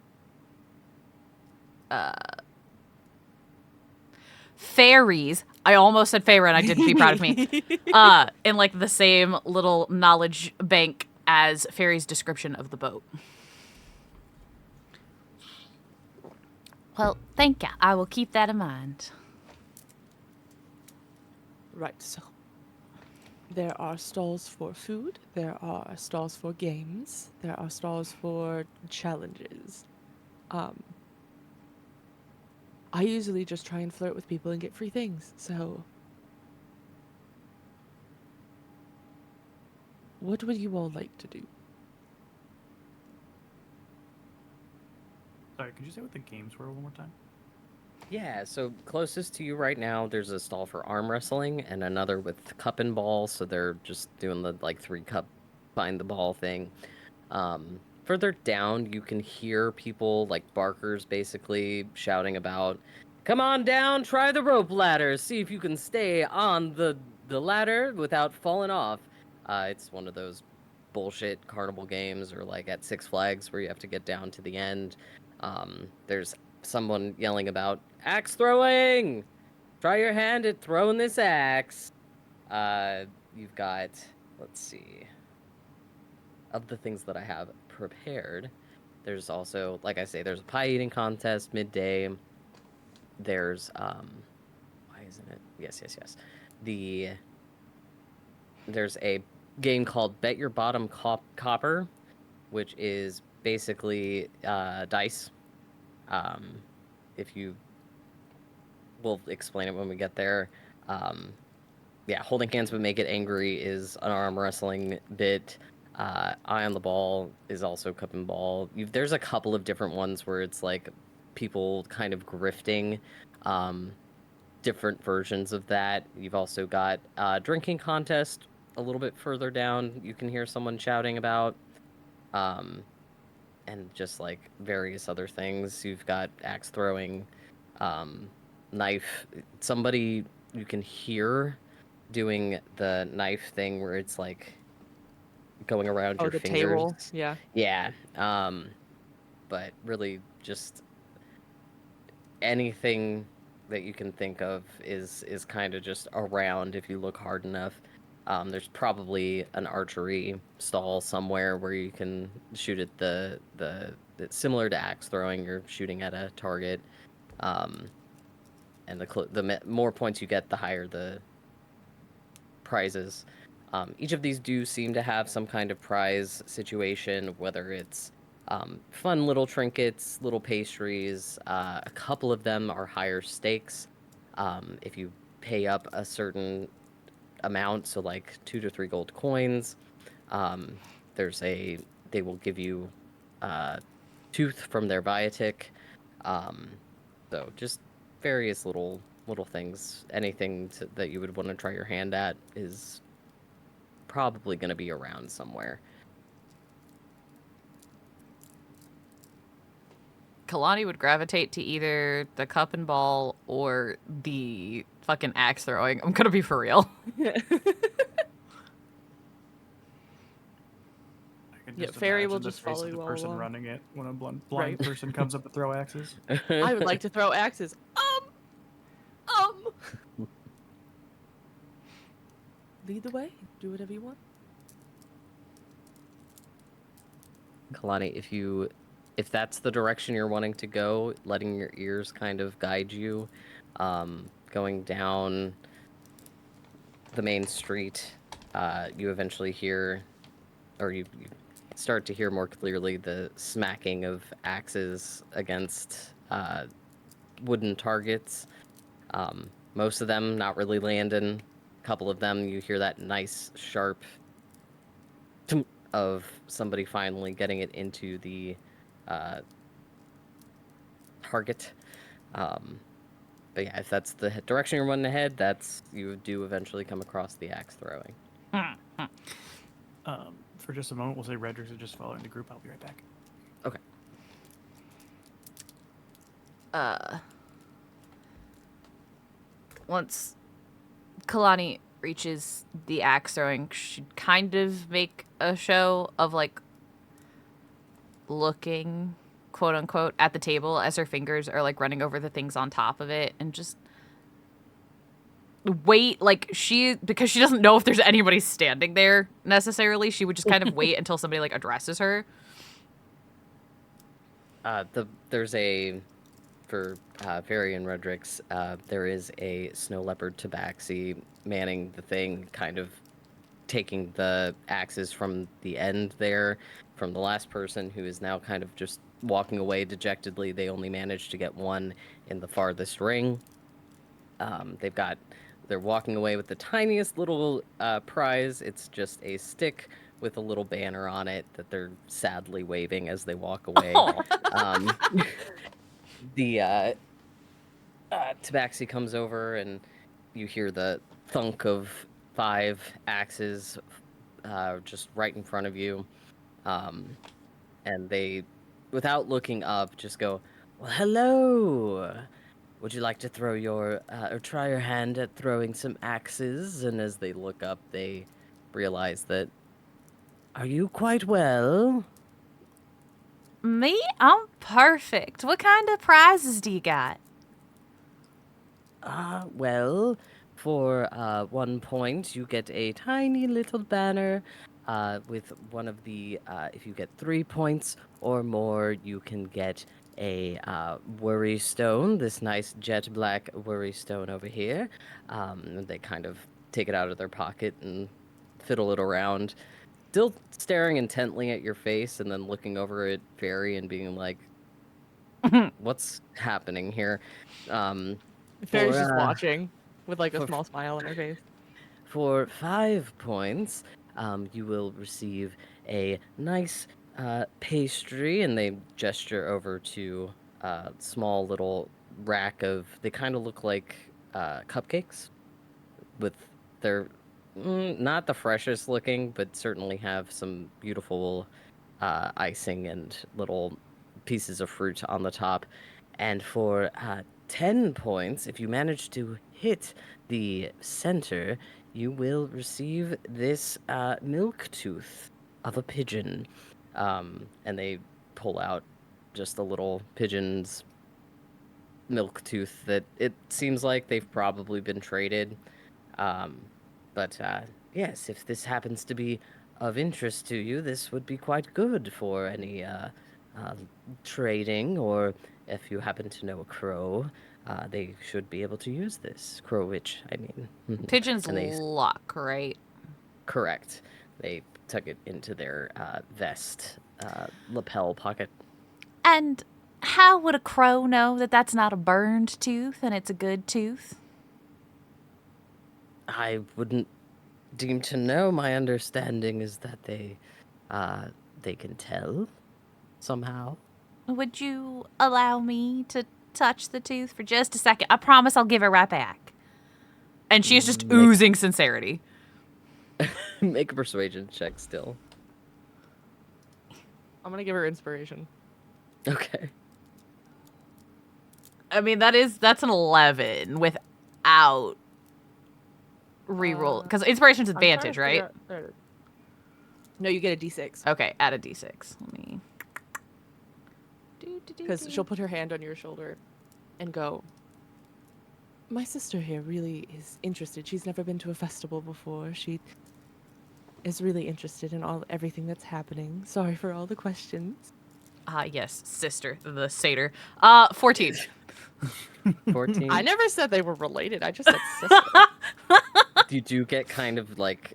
Fairies. I almost said Feyre and I didn't be proud of me. In like the same little knowledge bank as Fairy's description of the boat. Well, thank you. I will keep that in mind. Right, so there are stalls for food, there are stalls for games, there are stalls for challenges. I usually just try and flirt with people and get free things, so what would you all like to do? Sorry, could you say what the games were one more time? Yeah, so closest to you right now, there's a stall for arm wrestling and another with cup and ball. So they're just doing the like 3-cup find the ball thing. Further down, you can hear people like barkers basically shouting about, "Come on down, try the rope ladder, see if you can stay on the the ladder without falling off. It's one of those bullshit carnival games, or like at Six Flags where you have to get down to the end. There's someone yelling about axe throwing. Try your hand at throwing this axe. You've got, let's see, of the things that I have prepared. There's also, like I say, there's a pie eating contest midday. There's why isn't it? Yes. There's a game called Bet Your Bottom Copper, which is basically dice. If you, we'll explain it when we get there. Yeah, holding hands but make it angry is an arm wrestling bit. Eye on the ball is also cup and ball. There's a couple of different ones where it's like people kind of grifting. Different versions of that. You've also got drinking contest a little bit further down. You can hear someone shouting about, and just like various other things. You've got axe throwing, knife. Somebody you can hear doing the knife thing where it's like going around your the fingers. table. Yeah. Yeah. But really just anything that you can think of is kind of just around if you look hard enough. There's probably an archery stall somewhere where you can shoot at the similar to axe throwing. You're shooting at a target, and the more points you get, the higher the prizes. Each of these do seem to have some kind of prize situation, whether it's fun little trinkets, little pastries. A couple of them are higher stakes. If you pay up a certain amount, so like 2 to 3 gold coins, they will give you tooth from their Viatic. So just various little things. Anything that you would want to try your hand at is probably going to be around somewhere. Kalani would gravitate to either the cup and ball or the fucking axe throwing. I'm gonna be for real. I can Yeah, just Fairy imagine will the just face follow of the you all person along. running it when a blind Right. person comes up to throw axes. I would like to throw axes. Lead the way. Do whatever you want. Kalani, if that's the direction you're wanting to go, letting your ears kind of guide you, going down the main street, you eventually hear, or you start to hear more clearly the smacking of axes against wooden targets. Most of them not really landing. A couple of them, you hear that nice sharp thump of somebody finally getting it into the target. But yeah, if that's the direction you're wanting to head, you do eventually come across the axe throwing. For just a moment, we'll say Redrix is just following the group. I'll be right back. Okay. Once Kalani reaches the axe throwing, she'd kind of make a show of like looking, quote unquote, at the table as her fingers are like running over the things on top of it, and just wait, like because she doesn't know if there's anybody standing there necessarily, she would just kind of wait until somebody like addresses her. There's a, for Fairy and Redrix, there is a snow leopard tabaxi manning the thing, kind of taking the axes from the end there, from the last person, who is now kind of just walking away dejectedly. They only managed to get one in the farthest ring. They're walking away with the tiniest little prize. It's just a stick with a little banner on it that they're sadly waving as they walk away. The tabaxi comes over, and you hear the thunk of 5 axes just right in front of you. And they, without looking up, just go, "Well, hello. would you like to throw your, or try your hand at throwing some axes? And as they look up, they realize that, are you quite well? Me? I'm perfect. What kind of prizes do you got? Well, for 1 point, you get a tiny little banner. With one of the, if you get 3 points or more, you can get a worry stone, this nice jet black worry stone over here. They kind of take it out of their pocket and fiddle it around, still staring intently at your face and then looking over at Fairy and being like, what's happening here? Fairy's For, just watching with like a for- small smile on her face. For 5 points, you will receive a nice pastry, and they gesture over to a small little rack of. They kind of look like cupcakes, with their not the freshest looking, but certainly have some beautiful icing and little pieces of fruit on the top. And for 10 points, if you manage to hit the center, you will receive this milk tooth of a pigeon. And they pull out just a little pigeon's milk tooth that it seems like they've probably been traded. But yes, if this happens to be of interest to you, this would be quite good for any trading, or if you happen to know a crow, they should be able to use this. Crow witch, I mean. Pigeon's And they luck, right? correct. They tuck it into their vest lapel pocket. And how would a crow know that that's not a burned tooth and it's a good tooth? I wouldn't deem to know. My understanding is that they can tell somehow. Would you allow me to touch the tooth for just a second? I promise I'll give it right back. And she is just oozing sincerity. Make a persuasion check still. I'm gonna give her inspiration. Okay. I mean, that's an 11 without reroll. Because inspiration's I'm trying to advantage, figure right? out- there it is. No, you get a D6 Okay, add a d6. Let me. because she'll put her hand on your shoulder and go. My sister here really is interested. She's never been to a festival before. She is really interested in everything that's happening. Sorry for all the questions. Yes, sister, the satyr. 14. 14. I never said they were related. I just said sister. You do get kind of like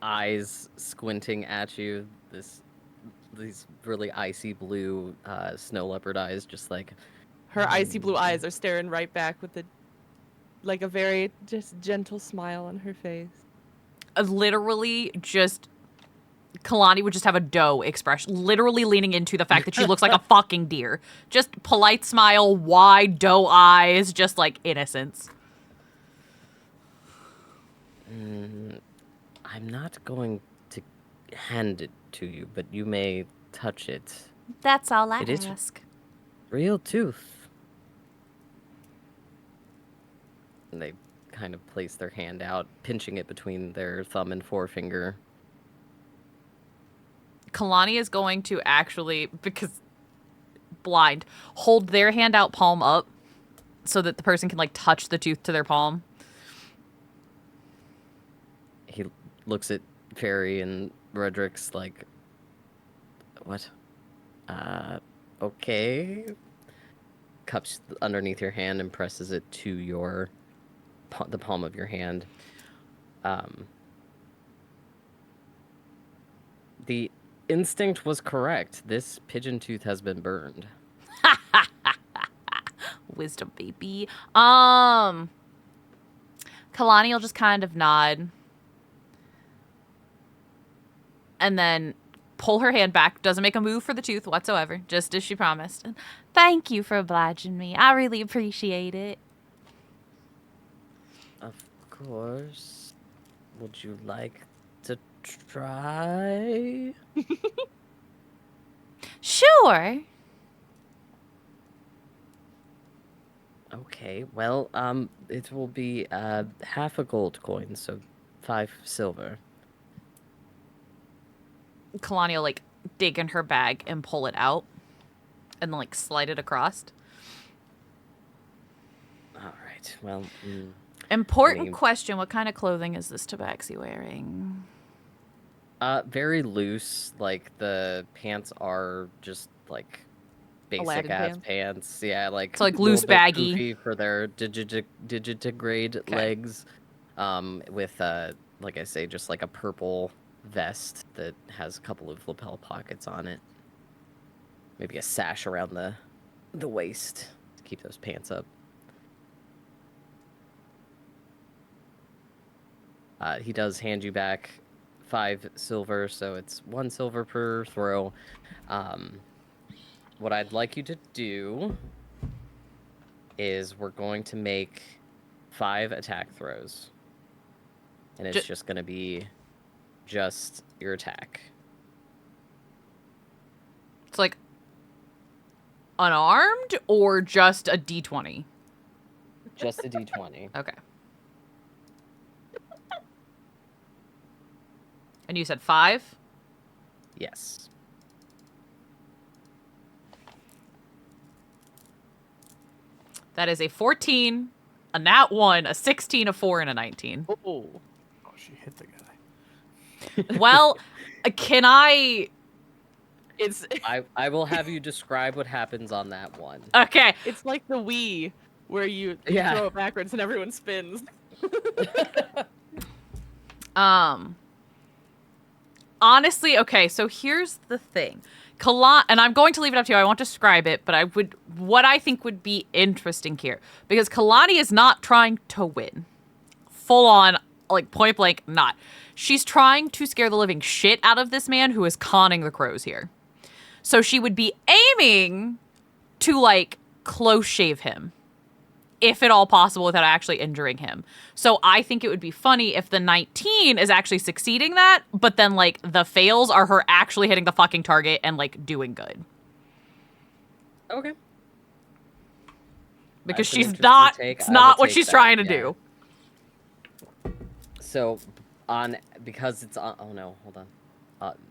eyes squinting at you. These really icy blue snow leopard eyes, just like Her icy blue eyes are staring right back with a very just gentle smile on her face. Literally, just Kalani would just have a doe expression, literally leaning into the fact that she looks like a fucking deer. Just polite smile, wide doe eyes, just like innocence. I'm not going to hand it to you, but you may touch it. That's all I It is- ask. Real tooth. And they kind of place their hand out, pinching it between their thumb and forefinger. Kalani is going to actually, because blind, hold their hand out palm up so that the person can like touch the tooth to their palm. He looks at Fairy and Redrick's like, what? Okay. Cups underneath your hand and presses it to your the palm of your hand. The instinct was correct. This pigeon tooth has been burned. Wisdom, baby. Kalani will just kind of nod. And then pull her hand back. Doesn't make a move for the tooth whatsoever, just as she promised. Thank you for obliging me. I really appreciate it. Of course. Would you like to try? Sure. Okay, well, it will be half a gold coin, so 5 silver. Kalani will like dig in her bag and pull it out, and then like slide it across. All right. Well, Important mean- question: what kind of clothing is this tabaxi wearing? very loose. Like the pants are just like basic Aladdin ass pants. Yeah, like So, like, a little loose, bit baggy. goofy for their digitigrade Okay. legs. With like I say, just like a purple vest that has a couple of lapel pockets on it. Maybe a sash around the waist to keep those pants up. He does hand you back 5 silver, so it's 1 silver per throw. What I'd like you to do is we're going to make 5 attack throws. And it's just going to be just your attack. It's like unarmed or just a d20? Just a d20. Okay. And you said 5? Yes. That is a 14, a nat 1, a 16, a 4, and a 19. Oh. Oh, she hit the guy. Well, can I... It's I will have you describe what happens on that one. Okay. it's like the Wii where you Yeah. throw it backwards and everyone spins. Honestly, okay, so here's the thing. And I'm going to leave it up to you. I won't describe it, but what I think would be interesting here, because Kalani is not trying to win. Full on, like, point blank, not. She's trying to scare the living shit out of this man who is conning the crows here. So she would be aiming to, like, close shave him, if at all possible, without actually injuring him. So I think it would be funny if the 19 is actually succeeding that, but then, like, the fails are her actually hitting the fucking target and, like, doing good. Okay. Because That's an she's interesting not, take. it's I not will what take she's that, trying to yeah. do. So, because it's on... Oh, no, hold on.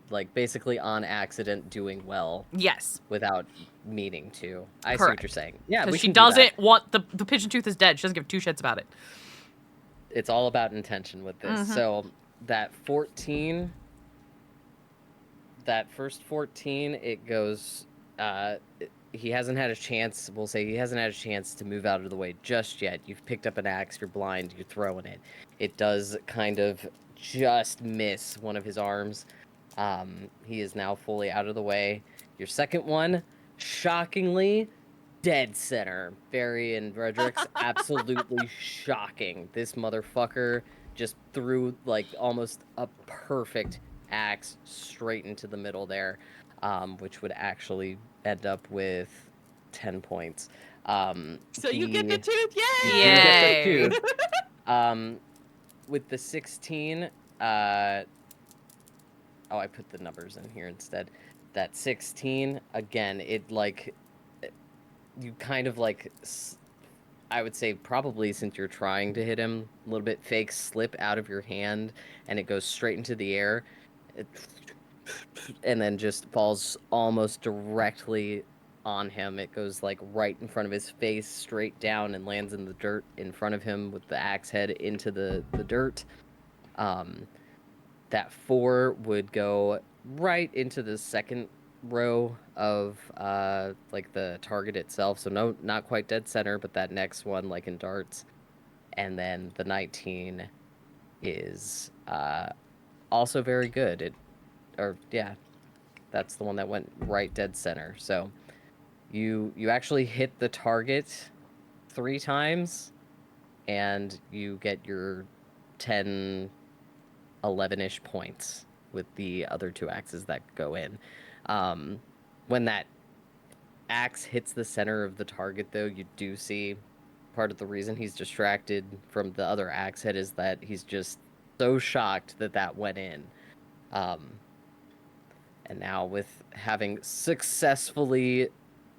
Like, basically on accident doing well Yes. without meaning to. I see what Correct. you're saying. Yeah, we Because she can do that. doesn't want, the pigeon tooth is dead. She doesn't give two shits about it. It's all about intention with this. Mhm. So that 14, that first 14, it goes. He hasn't had a chance. We'll say he hasn't had a chance to move out of the way just yet. You've picked up an axe. You're blind. You're throwing it. It does kind of just miss one of his arms. He is now fully out of the way. Your second one, shockingly, dead center. Barry and Redrick's absolutely shocking. This motherfucker just threw like almost a perfect axe straight into the middle there, which would actually end up with 10 points. So you get the tooth, you yay! do get the Yay. tooth. With the 16, oh, I put the numbers in here instead. That 16, again, it like, you kind of like, I would say probably since you're trying to hit him, a little bit fake slip out of your hand and it goes straight into the air. And then just falls almost directly on him. It goes like right in front of his face, straight down, and lands in the dirt in front of him with the axe head into the dirt. That 4 would go right into the second row of like the target itself. So not quite dead center, but that next one like in darts. And then the 19 is also very good. That's the one that went right dead center. So you actually hit the target 3 times and you get your 10 11-ish points with the other 2 axes that go in. When that axe hits the center of the target, though, you do see part of the reason he's distracted from the other axe head is that he's just so shocked that went in. And now with having successfully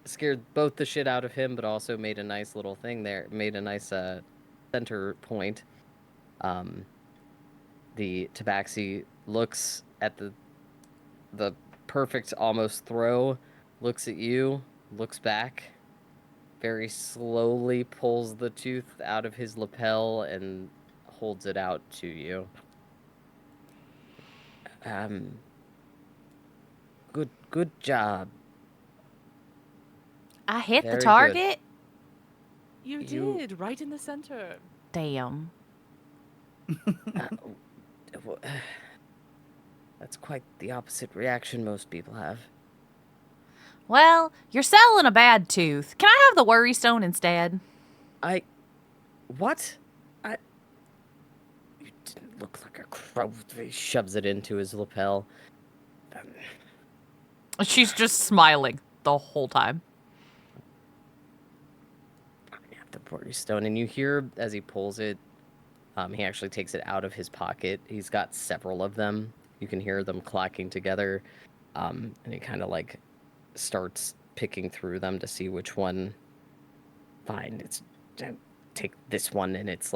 scared both the shit out of him, but also made a nice little thing there. Made a nice center point. The tabaxi looks at the perfect almost throw, looks at you, looks back, very slowly pulls the tooth out of his lapel and holds it out to you. Good job. I hit the Very good. target. You You- did, right in the center. Damn. That's quite the opposite reaction most people have. Well, you're selling a bad tooth. Can I have the worry stone instead? What? You didn't look like a crow. He shoves it into his lapel. She's just smiling the whole time. The worry stone, and you hear as he pulls it, he actually takes it out of his pocket. He's got several of them. You can hear them clacking together, and he kind of like starts picking through them to see which one. Fine, take this one, and it's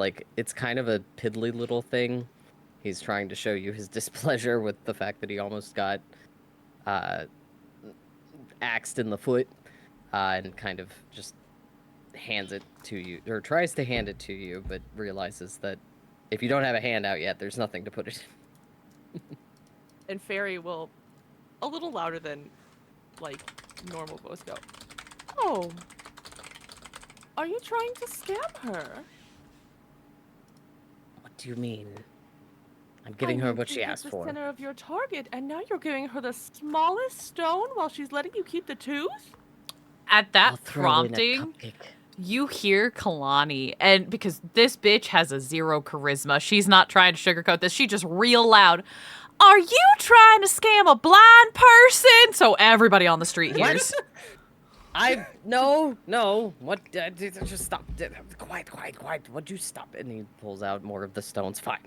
kind of a piddly little thing. He's trying to show you his displeasure with the fact that he almost got axed in the foot, and kind of just hands it to you, or tries to hand it to you, but realizes that if you don't have a hand out yet, there's nothing to put it in. And Fairy will, a little louder than, like, normal voice go, "Oh, are you trying to scam her?" What do you mean? I'm getting her what she asked the for. center of your target, and now you're giving her the smallest stone while she's letting you keep the tooth? At I'll that throw in a prompting, cupcake. you hear Kalani, and because this bitch has a 0 charisma, she's not trying to sugarcoat this. She just real loud, "Are you trying to scam a blind person?" So everybody on the street hears. No. What? Just stop. Quiet. Would you stop? And he pulls out more of the stones. Fine.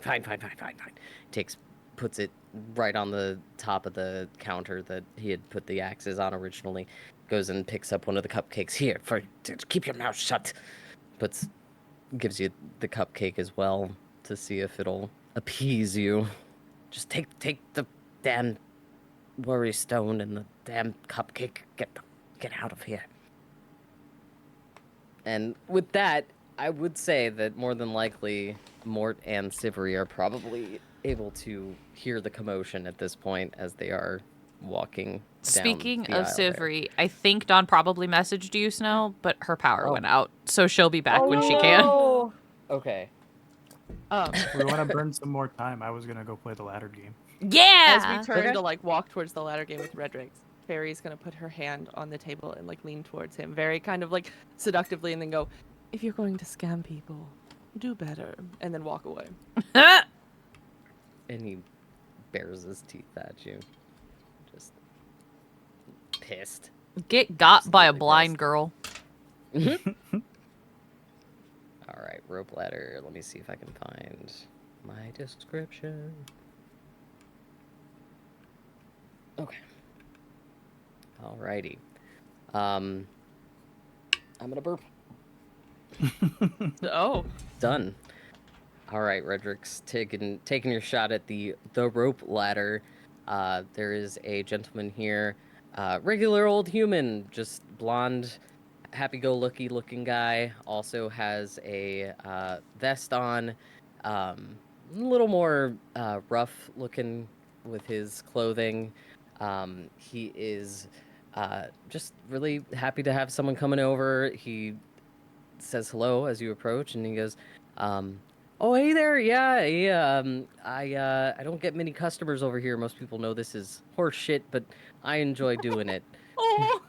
Puts it right on the top of the counter that he had put the axes on originally. Goes and picks up one of the cupcakes. Here, keep your mouth shut. Gives you the cupcake as well to see if it'll appease you. Just take the damn worry stone and the damn cupcake. Get out of here. And with that, I would say that more than likely, Mort and Sivri are probably able to hear the commotion at this point as they are walking down Speaking the of aisle there. Sivri, I think Dawn probably messaged you, Snow, but her power Oh. went out, so she'll be back when she no. can. Okay. We want to burn some more time. I was gonna go play the ladder game. Yeah! As we turn Okay. to, like, walk towards the ladder game with Redrix, Fairy's gonna put her hand on the table and, like, lean towards him very kind of, like, seductively and then go, "If you're going to scam people, do better," and then walk away. And he bares his teeth at you. Just pissed. Get got by a Absolutely blind pissed. girl. All right, rope ladder. Let me see if I can find my description. Okay. Alrighty. I'm gonna burp. Oh. Done. All right, Redrix, taking your shot at the rope ladder. There is a gentleman here, regular old human, just blonde, happy-go-lucky looking guy. Also has a vest on, a little more rough looking with his clothing. He is just really happy to have someone coming over. He says hello as you approach, and he goes, "Oh, hey there, yeah. I don't get many customers over here. Most people know this is horse shit, but I enjoy doing it." Oh.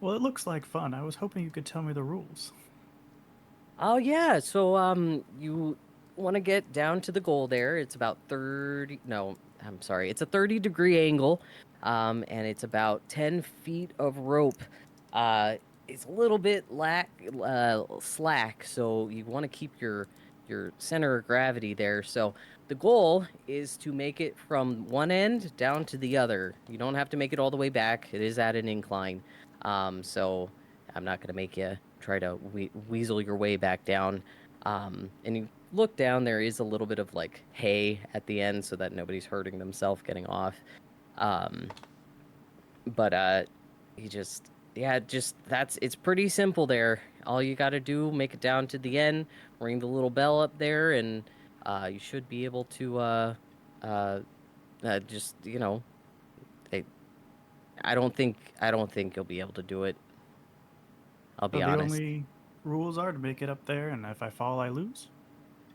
Well, it looks like fun. I was hoping you could tell me the rules. Oh yeah, so you want to get down to the goal there. It's about 30. No, I'm sorry. It's a 30-degree angle, and it's about 10 feet of rope. It's a little bit slack, so you want to keep your your center of gravity there. So the goal is to make it from one end down to the other. You don't have to make it all the way back. It is at an incline. So I'm not going to make you try to weasel your way back down. And you look down, there is a little bit of like hay at the end so that nobody's hurting themselves getting off. But you just, yeah, it's pretty simple there. All you got to do, make it down to the end, ring the little bell up there, and you should be able to just, you know, I don't think you'll be able to do it. I'll be So the honest. only rules are to make it up there, and if I fall, I lose.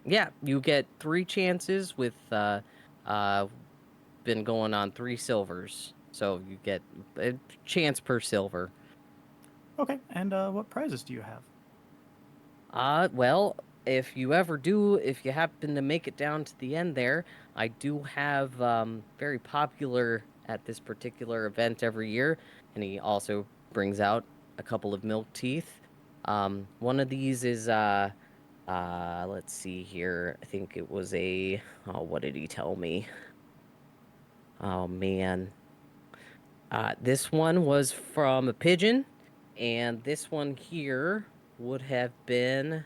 Yeah, you get 3 chances with been going on 3 silvers, so you get a chance per silver. Okay, and what prizes do you have? Well, if you happen to make it down to the end there, I do have very popular at this particular event every year, and he also brings out a couple of milk teeth. One of these is let's see here. I think it was what did he tell me? Oh man. This one was from a pigeon, and this one here would have been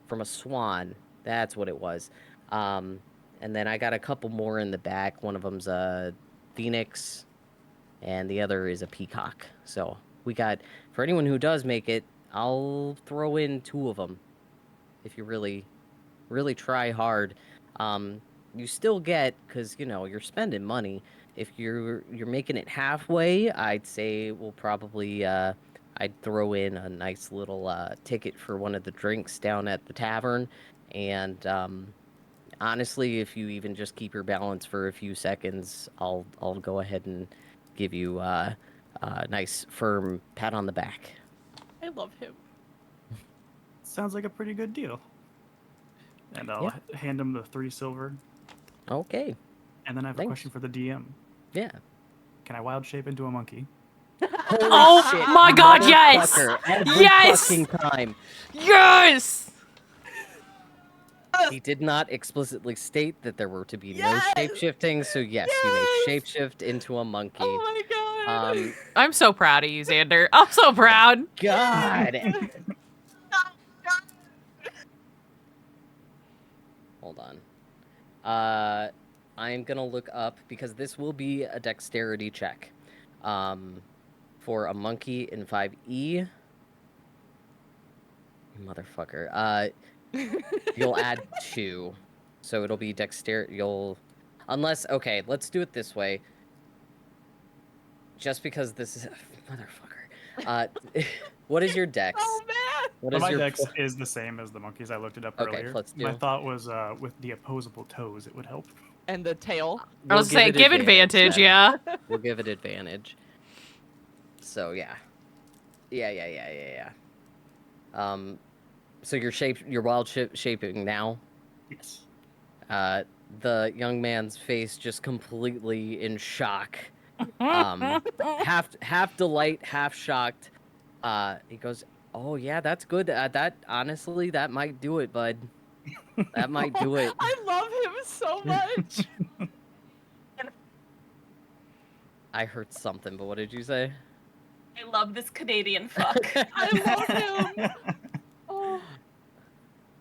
from a swan. That's what it was. And then I got a couple more in the back. One of them's a phoenix, and the other is a peacock. So we got, for anyone who does make it, I'll throw in 2 of them. If you really, really try hard, you still get, because you know you're spending money. If you're making it halfway, I'd say we'll probably I'd throw in a nice little ticket for one of the drinks down at the tavern, and honestly, if you even just keep your balance for a few seconds, I'll go ahead and give you a nice firm pat on the back. I love him. Sounds like a pretty good deal. And I'll hand him the 3 silver. Okay. And then I have a question for the DM. Yeah. Can I wild shape into a monkey? Oh shit, my god, yes! motherfucker, every Yes! fucking time. Yes! He did not explicitly state that there were to be no shape-shifting, so yes, you may shape-shift into a monkey. Oh my god. I'm so proud of you, Xander. I'm so proud. God! Hold on. I'm gonna look up, because this will be a dexterity check. For a monkey in 5e. Motherfucker. You'll add 2. So it'll be dexterity. Okay, let's do it this way. Just because this is... Motherfucker. What is your dex? Oh man. What is My your... dex is the same as the monkeys. I looked it up Okay, earlier. let's do. My thought was with the opposable toes, it would help. And the tail. I was saying, give advantage, then. yeah. We'll give it advantage. So, yeah. Yeah. So you're wild shaping now? Yes. The young man's face just completely in shock. Half delight, half shocked. He goes, "Oh yeah, that's good. That honestly, that might do it, bud. That might do it." I love him so much. I heard something, but what did you say? I love this Canadian fuck. I love him. Oh.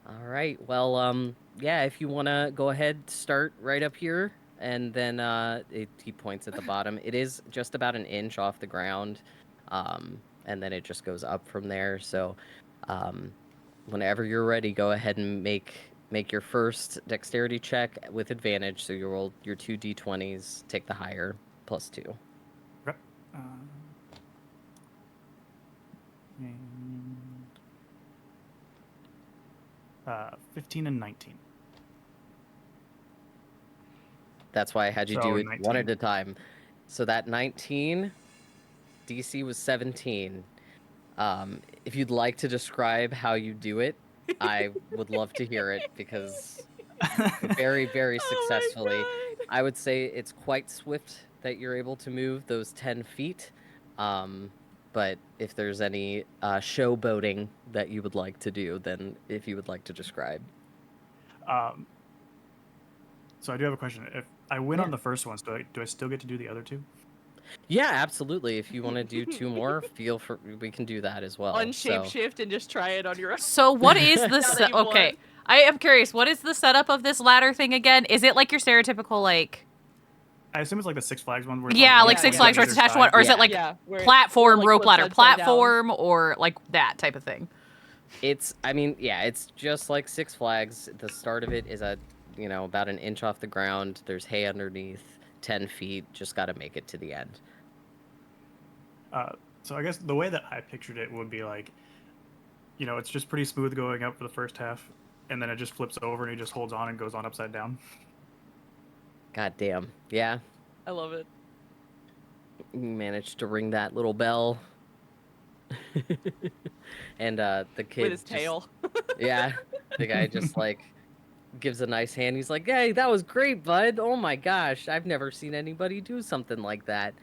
All right. Well, yeah. If you wanna go ahead, start right up here, and then he points at the bottom. It is just about an inch off the ground, and then it just goes up from there. So, whenever you're ready, go ahead and make your first dexterity check with advantage. So you roll your 2 d20s, take the higher, +2. Yep. 15 and 19. That's why I had you So do it 19. one at a time. So that 19, DC was 17. If you'd like to describe how you do it, I would love to hear it, because very, very successfully. Oh my I would say it's quite swift that you're able to move those 10 feet. but if there's any show boating that you would like to do, then if you would like to describe. Um, so I do have a question. If I win Yeah. on the first one, do I still get to do the other two? Yeah, absolutely. If you want to do 2 more, feel for we can do that as well. So Unshape-shift and just try it on your own. So what is the Now that you've okay? won. I am curious. What is the setup of this ladder thing again? Is it like your stereotypical like? I assume it's like the Six Flags one where it's Yeah, on like one Six on Flags where either it's attached to side. one, or is Yeah. it like Yeah, where it- platform, like, rope flips ladder, upside down. platform, or like that type of thing? it's it's just like Six Flags. The start of it is at about an inch off the ground. There's hay underneath, 10 feet. Just got to make it to the end. So I guess the way that I pictured it would be like, it's just pretty smooth going up for the first half, and then it just flips over and he just holds on and goes on upside down. God damn. Yeah. I love it. You managed to ring that little bell. And the kid With his just- tail. Yeah. The guy just like gives a nice hand. He's like, "Hey, that was great, bud. Oh my gosh, I've never seen anybody do something like that.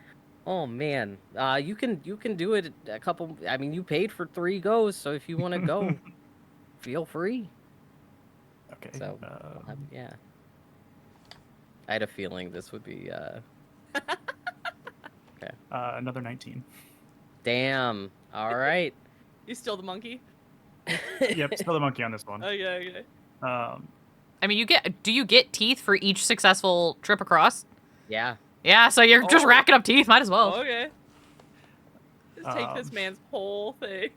Oh man. You can do it a couple. I mean, you paid for 3 goes, so if you want to go, feel free." Okay. So, yeah. I had a feeling this would be okay. Another 19. Damn. All right. You still the monkey? Yep, still the monkey on this one. Okay. I mean, do you get teeth for each successful trip across? Yeah. Yeah, so you're just Oh. racking up teeth. Might as well. Okay. Just take this Um, man's whole thing.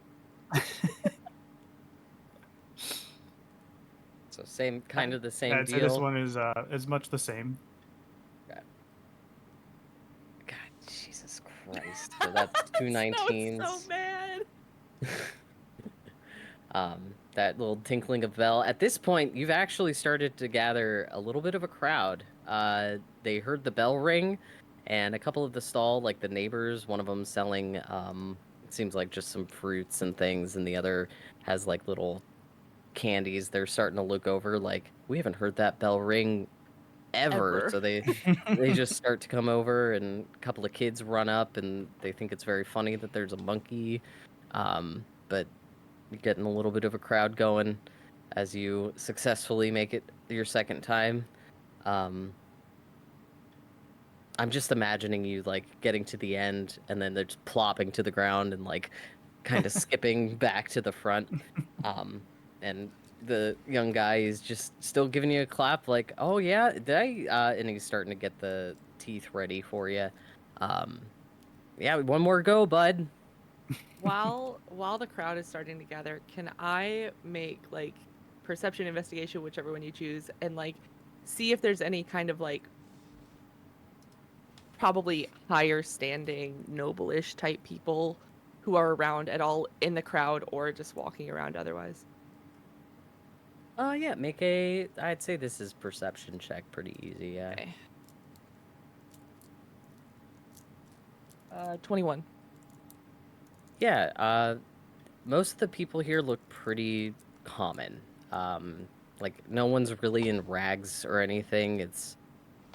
So kind of the same I'd say deal. this one is much the same. God, Jesus Christ. So that's 2 19s. So mad. That little tinkling of bell. At this point, you've actually started to gather a little bit of a crowd. They heard the bell ring, and a couple of the stall, like the neighbors, one of them selling, it seems like just some fruits and things, and the other has like little candies. They're starting to look over like, we haven't heard that bell ring ever. So they just start to come over, and a couple of kids run up, and they think it's very funny that there's a monkey. But you're getting a little bit of a crowd going as you successfully make it your second time. I'm just imagining you like getting to the end, and then they're just plopping to the ground and like kind of skipping back to the front. And the young guy is just still giving you a clap, like, "Oh yeah, did I?" And he's starting to get the teeth ready for you. Yeah, one more go, bud. While the crowd is starting to gather, can I make like perception investigation, whichever one you choose, and like see if there's any kind of like probably higher standing noble-ish type people who are around at all in the crowd or just walking around otherwise? Yeah, I'd say this is perception check, pretty easy, yeah. Okay. 21. Yeah, most of the people here look pretty common. Like, no one's really in rags or anything. It's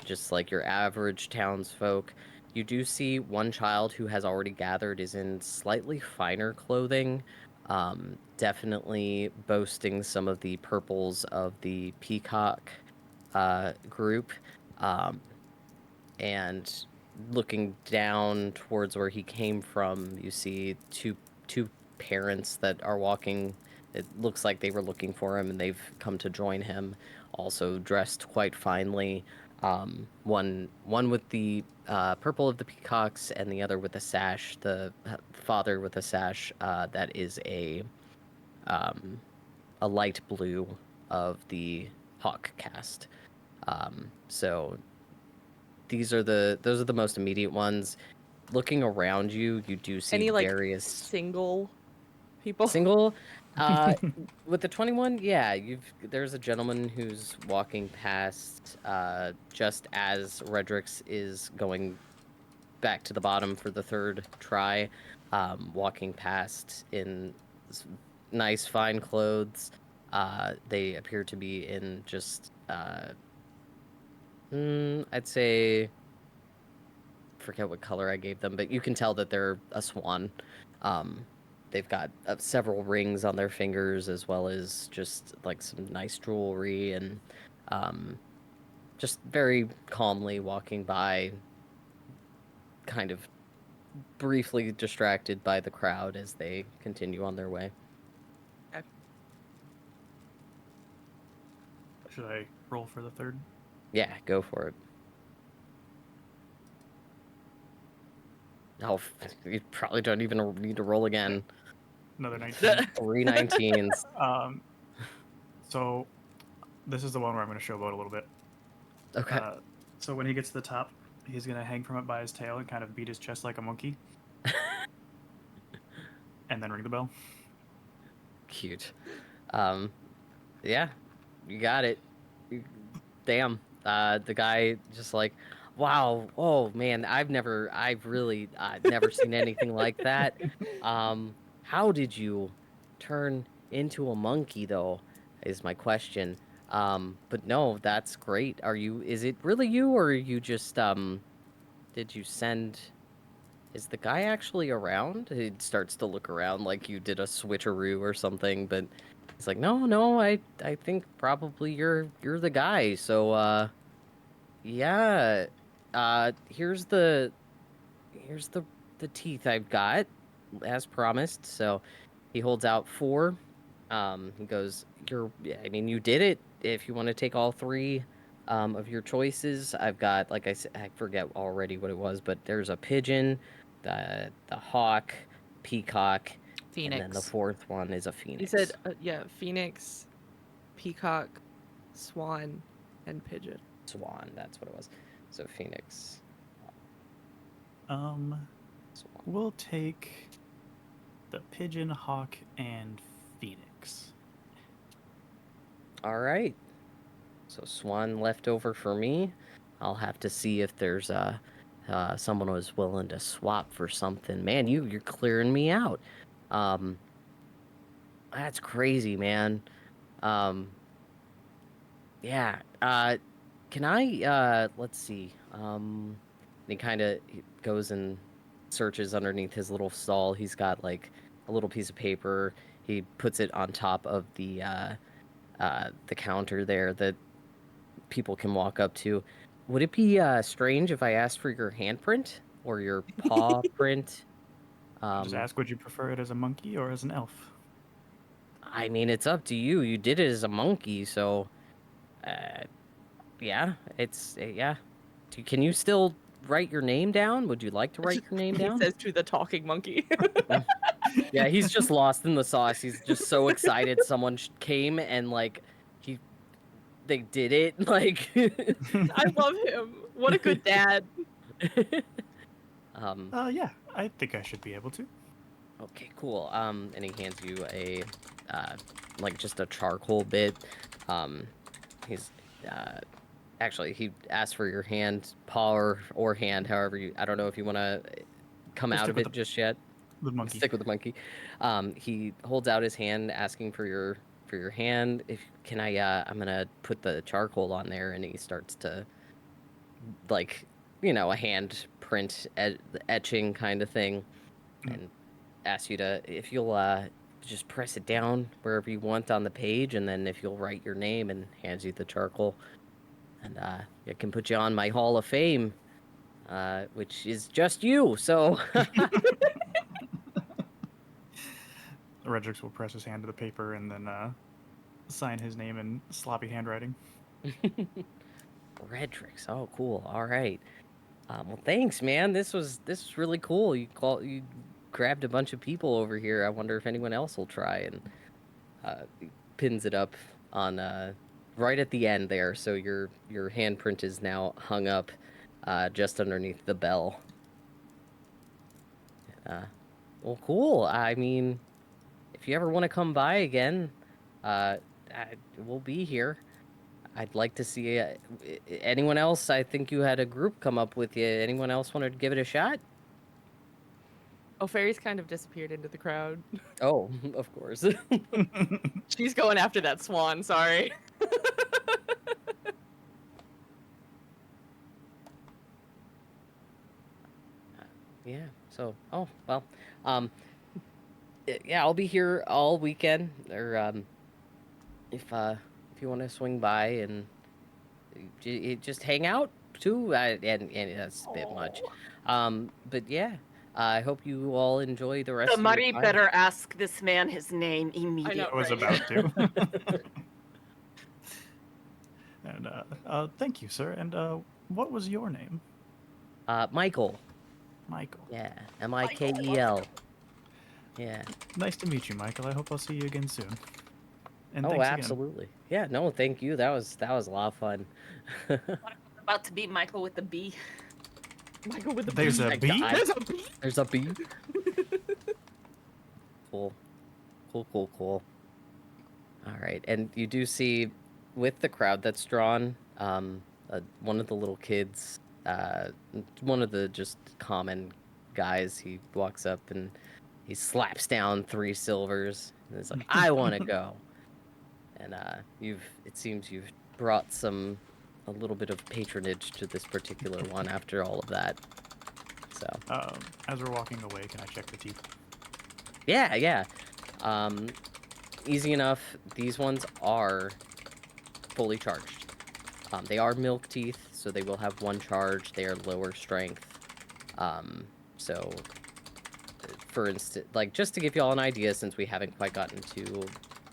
just like your average townsfolk. You do see one child who has already gathered is in slightly finer clothing, definitely boasting some of the purples of the peacock group, and looking down towards where he came from, you see two parents that are walking. It looks like they were looking for him, and they've come to join him, also dressed quite finely. One with the purple of the peacocks, and the other with a sash. The father with a sash that is a light blue of the hawk cast. So those are the most immediate ones. Looking around you, you do see Any like various single people? single. With the 21, yeah, there's a gentleman who's walking past just as Redrix is going back to the bottom for the third try, walking past in nice fine clothes. They appear to be in just I'd say, forget what color I gave them, but you can tell that they're a swan. They've got several rings on their fingers, as well as just like some nice jewelry, and just very calmly walking by, kind of briefly distracted by the crowd as they continue on their way. Should I roll for the third? Yeah, go for it. Oh, you probably don't even need to roll again. Another 19. 3 19s. So this is the one where I'm going to showboat a little bit. Okay. So when he gets to the top, he's going to hang from it by his tail and kind of beat his chest like a monkey. And then ring the bell. Cute. Yeah, you got it. Damn. The guy just like, wow, oh man, I've really never seen anything like that. How did you turn into a monkey though, is my question. But no, that's great. Is it really you, or are you just, did you send, is the guy actually around? He starts to look around like you did a switcheroo or something, but he's like, no, I think probably you're the guy. So yeah, here's the teeth I've got, as promised. So he holds out 4. He goes, I mean, you did it. If you want to take all 3 of your choices, I've got, like I said, I forget already what it was, but there's a pigeon, the hawk, peacock, and then the Phoenix. 4th one is a phoenix. He said, yeah, phoenix, peacock, swan, and pigeon. Swan, that's what it was. So phoenix. Um, Swan. we'll take the pigeon, hawk, and phoenix. All right. So swan left over for me. I'll have to see if there's someone who's willing to swap for something. Man, you're clearing me out. That's crazy, man. Yeah. Can I let's see. He kind of goes and searches underneath his little stall. He's got like a little piece of paper. He puts it on top of the counter there that people can walk up to. Would it be strange if I asked for your handprint or your paw print? Just ask, would you prefer it as a monkey or as an elf? I mean, it's up to you. You did it as a monkey, so yeah, it's yeah. Can you still write your name down? Would you like to write your name down? He says to the talking monkey. Yeah, he's just lost in the sauce. He's just so excited someone came and like they did it. Like I love him. What a good dad. Yeah, I think I should be able to. Okay, cool. And he hands you a like just a charcoal bit. He's actually he asked for your hand, paw or hand, however you. I don't know if you want to come We'll out stick of with it just yet. The monkey. Stick with the monkey. He holds out his hand, asking for your hand. If can I? I'm gonna put the charcoal on there, and he starts to like, a hand print etching kind of thing, and ask you to, if you'll just press it down wherever you want on the page, and then if you'll write your name, and hands you the charcoal, and it can put you on my Hall of Fame, which is just you. So. Redrix will press his hand to the paper and then sign his name in sloppy handwriting. Redrix. Oh, cool. All right. Well, thanks, man. This was really cool. You grabbed a bunch of people over here. I wonder if anyone else will try. And he pins it up on right at the end there, so your handprint is now hung up just underneath the bell. Well, cool. I mean, if you ever want to come by again, we'll be here. I'd like to see anyone else. I think you had a group come up with you. Anyone else wanted to give it a shot? Oh, Fairy's kind of disappeared into the crowd. Oh, of course. She's going after that swan, sorry. Yeah. So, oh well. Yeah, I'll be here all weekend. Or if you want to swing by and just hang out too, and that's a bit much. But yeah, I hope you all enjoy the rest of your Somebody time. better ask this man his name immediately. I was about to. And thank you, sir. And what was your name? Michael. Michael. Yeah, Mikel. Yeah. Nice to meet you, Michael. I hope I'll see you again soon. And Oh, thanks absolutely. Yeah. No, thank you. That was a lot of fun. About to beat Michael with the B. Michael with the again. There's bee. a bee? God. There's a bee. There's a bee. Cool. Cool. All right, and you do see, with the crowd that's drawn, one of the little kids, one of the just common guys, he walks up and he slaps down 3 silvers. And it's like, I want to go. And it seems you've brought a little bit of patronage to this particular one after all of that. So. As we're walking away, can I check the teeth? Yeah. Easy enough. These ones are fully charged. They are milk teeth, so they will have 1 charge. They are lower strength. So, for instance, like, just to give you all an idea, since we haven't quite gotten to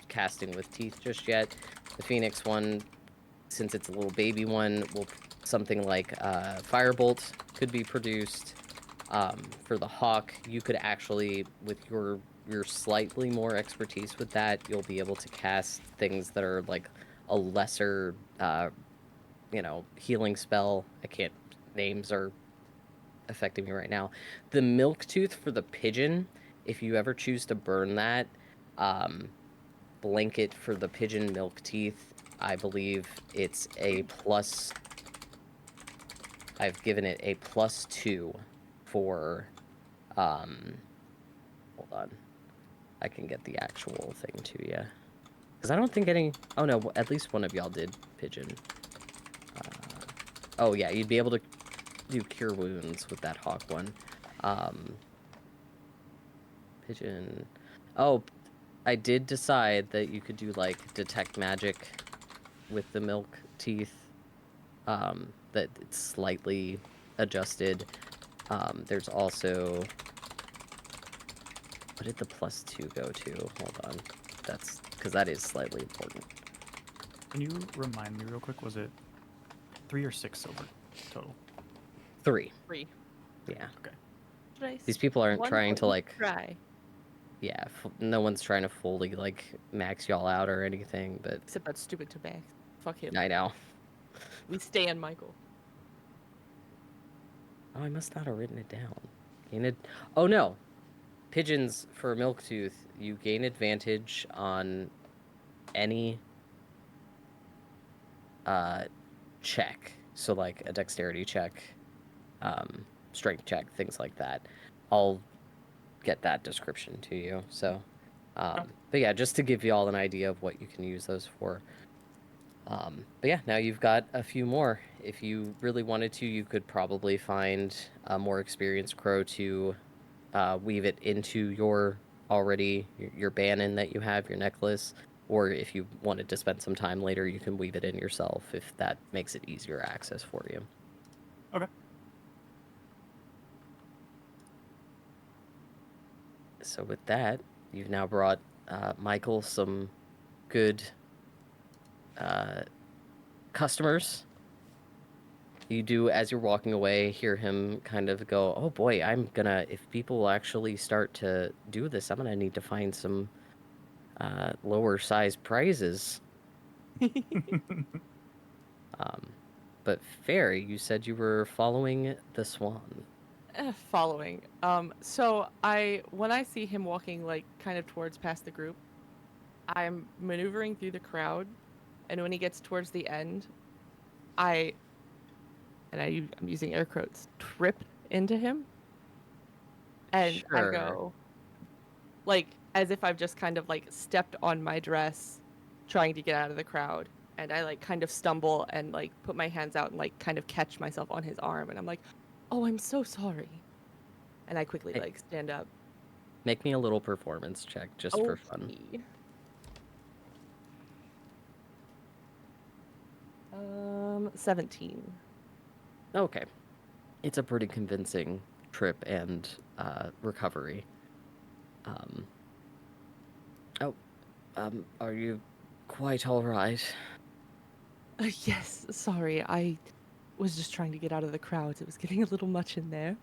casting with teeth just yet, the Phoenix one, since it's a little baby one, will something like Firebolt could be produced. For the Hawk, you could actually, with your slightly more expertise with that, you'll be able to cast things that are like a lesser, healing spell. Names are affecting me right now. The Milk Tooth for the Pigeon, if you ever choose to burn that, blanket for the Pigeon Milk Teeth, I believe it's a plus. I've given it a +2 for, hold on. I can get the actual thing to you. Because I don't think oh no, at least one of y'all did Pigeon. Oh yeah, you'd be able to do Cure Wounds with that Hawk one. Pigeon. Oh, I did decide that you could do like Detect Magic with the Milk Teeth. That it's slightly adjusted. There's also... What did the +2 go to? Hold on. That's because that is slightly important. Can you remind me real quick? Was it 3 or 6 silver total? 3. 3. Yeah. Okay. These people aren't One trying for to each like... try. Yeah, no one's trying to fully like max y'all out or anything, but... Except that stupid Tobax. Fuck him. I know. We stand Michael. Oh, I must not have written it down. Oh no! Pigeons for Milktooth, you gain advantage on any check. So like a dexterity check, strength check, things like that. I'll get that description to you. So, but yeah, just to give you all an idea of what you can use those for. But yeah, now you've got a few more. If you really wanted to, you could probably find a more experienced crow to weave it into your Bannon that you have, your necklace. Or if you wanted to spend some time later, you can weave it in yourself if that makes it easier access for you. Okay. So with that, you've now brought Michael some good customers. You do, as you're walking away, hear him kind of go, oh boy, if people actually start to do this, I'm gonna need to find some lower size prizes. But Fairy, you said you were following the swan. Following. So when I see him walking like kind of towards past the group, I'm maneuvering through the crowd, and when he gets towards the end, I'm using air quotes, trip into him, and Sure. I go, like, as if I've just kind of like stepped on my dress, trying to get out of the crowd, and I like kind of stumble and like put my hands out and like kind of catch myself on his arm, and I'm like, oh, I'm so sorry, and I quickly Hey. like stand up. Make me a little performance check just for fun. Okay. 17. Okay. It's a pretty convincing trip and recovery. Are you quite all right? Yes, sorry, I was just trying to get out of the crowds. It was getting a little much in there.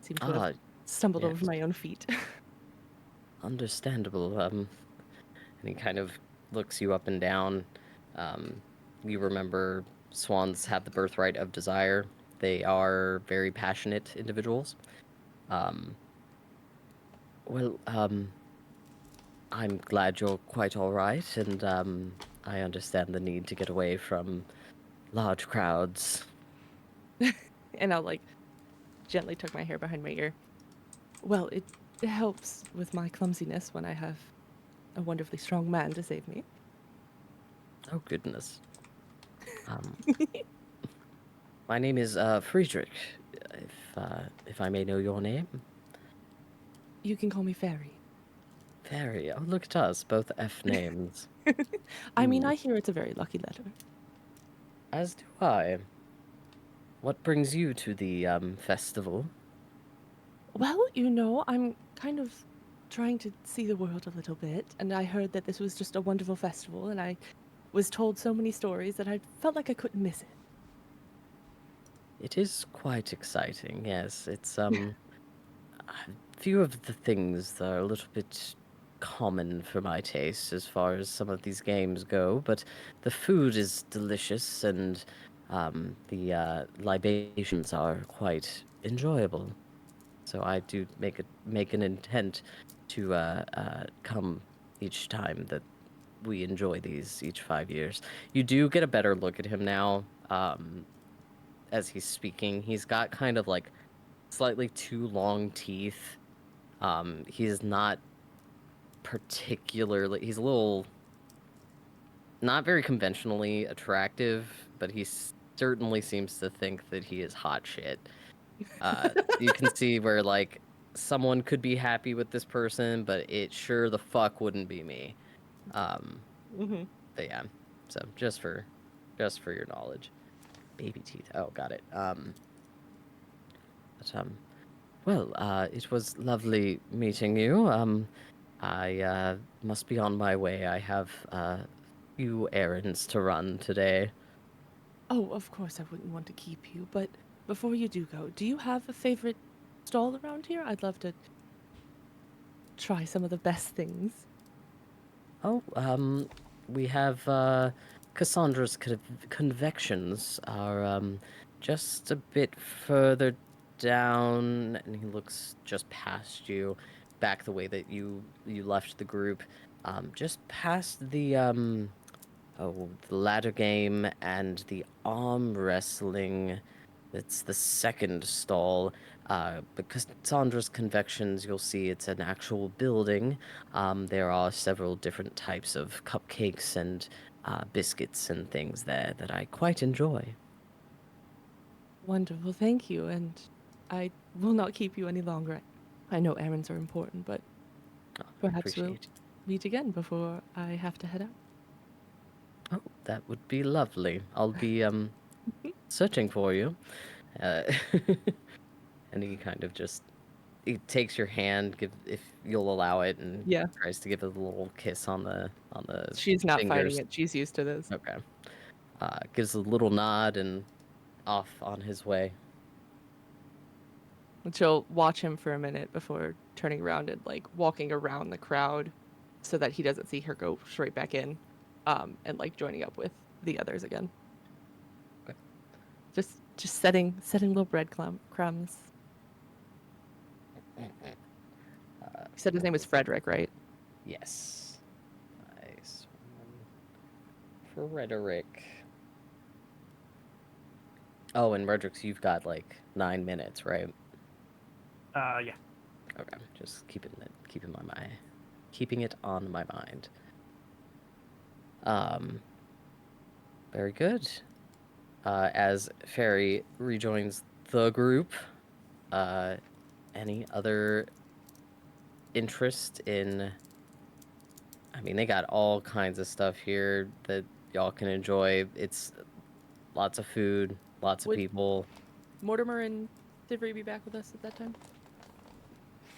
Seemed to have stumbled over yes. my own feet. Understandable. And he kind of looks you up and down. You remember swans have the birthright of desire. They are very passionate individuals. Well, I'm glad you're quite all right, and I understand the need to get away from large crowds. And I'll like gently tuck my hair behind my ear. Well, it helps with my clumsiness when I have a wonderfully strong man to save me. Oh, goodness. My name is Friedrich, if I may know your name. You can call me Fairy. Fairy. Oh, look at us, both F names. I mean, I hear it's a very lucky letter. As do I. What brings you to the festival? Well, I'm kind of trying to see the world a little bit, and I heard that this was just a wonderful festival, and I was told so many stories that I felt like I couldn't miss it. It is quite exciting, yes. It's a few of the things that are a little bit common for my taste as far as some of these games go, but the food is delicious and the libations are quite enjoyable. So I do make an intent to come each time that we enjoy these each 5 years. You do get a better look at him now as he's speaking. He's got kind of like slightly too long teeth. He's not particularly, he's a little not very conventionally attractive, but he certainly seems to think that he is hot shit. You can see where like someone could be happy with this person, but it sure the fuck wouldn't be me. Mm-hmm. But yeah, so just for your knowledge. Baby teeth. Oh, got it. Well, it was lovely meeting you. I must be on my way. I have a few errands to run today. Oh, of course I wouldn't want to keep you, but before you do go, do you have a favorite stall around here? I'd love to try some of the best things. Oh, we have Cassandra's convections are just a bit further down, and he looks just past you, back the way that you left the group, just past the the ladder game and the arm wrestling. It's the second stall. Because Cassandra's Convections, you'll see it's an actual building. There are several different types of cupcakes and biscuits and things there that I quite enjoy. Wonderful, thank you, and I will not keep you any longer. I know errands are important, but perhaps we'll Appreciate it. meet again before I have to head out. Oh, that would be lovely. I'll be searching for you. Uh, and he kind of just he takes your hand, if you'll allow it, and Yeah. tries to give it a little kiss on the She's not fingers. fighting it. She's used to this. Okay. Gives a little nod and off on his way. And she'll watch him for a minute before turning around and like walking around the crowd so that he doesn't see her go straight back in, and like joining up with the others again. Okay. Just setting little crumbs. You said his name was Frederick, right? Yes. Nice one. Frederick. Oh, and Redrix, you've got like 9 minutes, right? Yeah. Okay, just keeping it on my mind. Very good. As Fairy rejoins the group, any other interest in, I mean, they got all kinds of stuff here that y'all can enjoy. It's lots of food, lots of Would- people. Mortimer and Sivri be back with us at that time?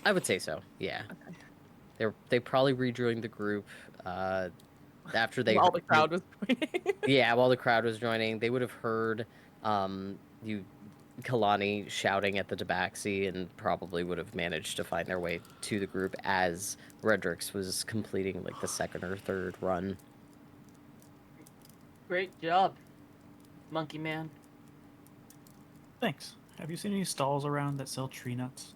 I would say so. Yeah, Okay. they probably rejoined the group after they While the crowd was joining. Yeah, while the crowd was joining, they would have heard you Kalani shouting at the Tabaxi and probably would have managed to find their way to the group as Redrix was completing like the second or third run. Great job, Monkey Man. Thanks. Have you seen any stalls around that sell tree nuts?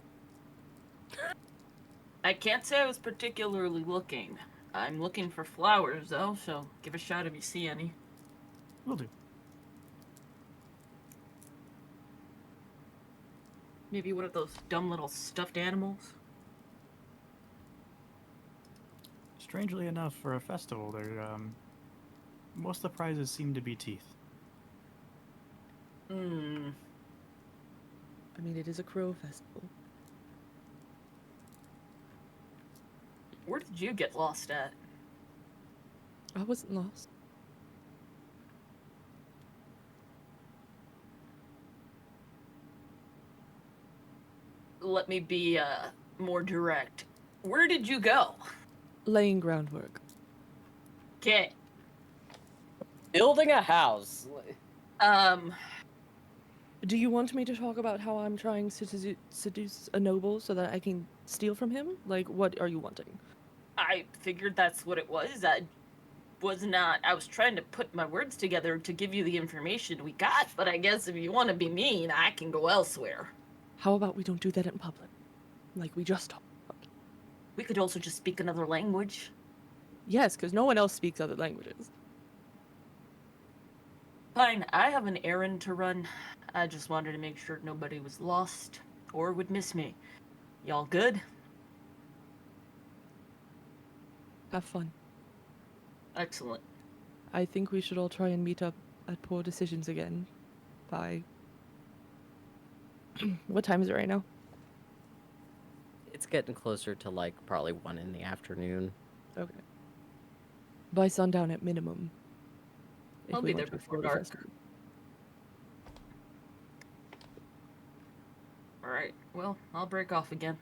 I can't say I was particularly looking. I'm looking for flowers, though, so give a shout if you see any. Will do. Maybe one of those dumb little stuffed animals. Strangely enough, for a festival, most of the prizes seem to be teeth. Hmm. I mean, it is a crow festival. Where did you get lost at? I wasn't lost. Let me be more direct. Where did you go? Laying groundwork. Okay. Building a house. Do you want me to talk about how I'm trying to seduce a noble so that I can steal from him? Like, what are you wanting? I figured that's what it was. I was trying to put my words together to give you the information we got, but I guess if you want to be mean, I can go elsewhere. How about we don't do that in public? Like we just talked about. We could also just speak another language. Yes, because no one else speaks other languages. Fine, I have an errand to run. I just wanted to make sure nobody was lost or would miss me. Y'all good? Have fun. Excellent. I think we should all try and meet up at Poor Decisions again by... What time is it right now? It's getting closer to like probably 1 in the afternoon. Okay. By sundown at minimum. if I'll we be want there to before explore the dark. festival. Alright, well, I'll break off again.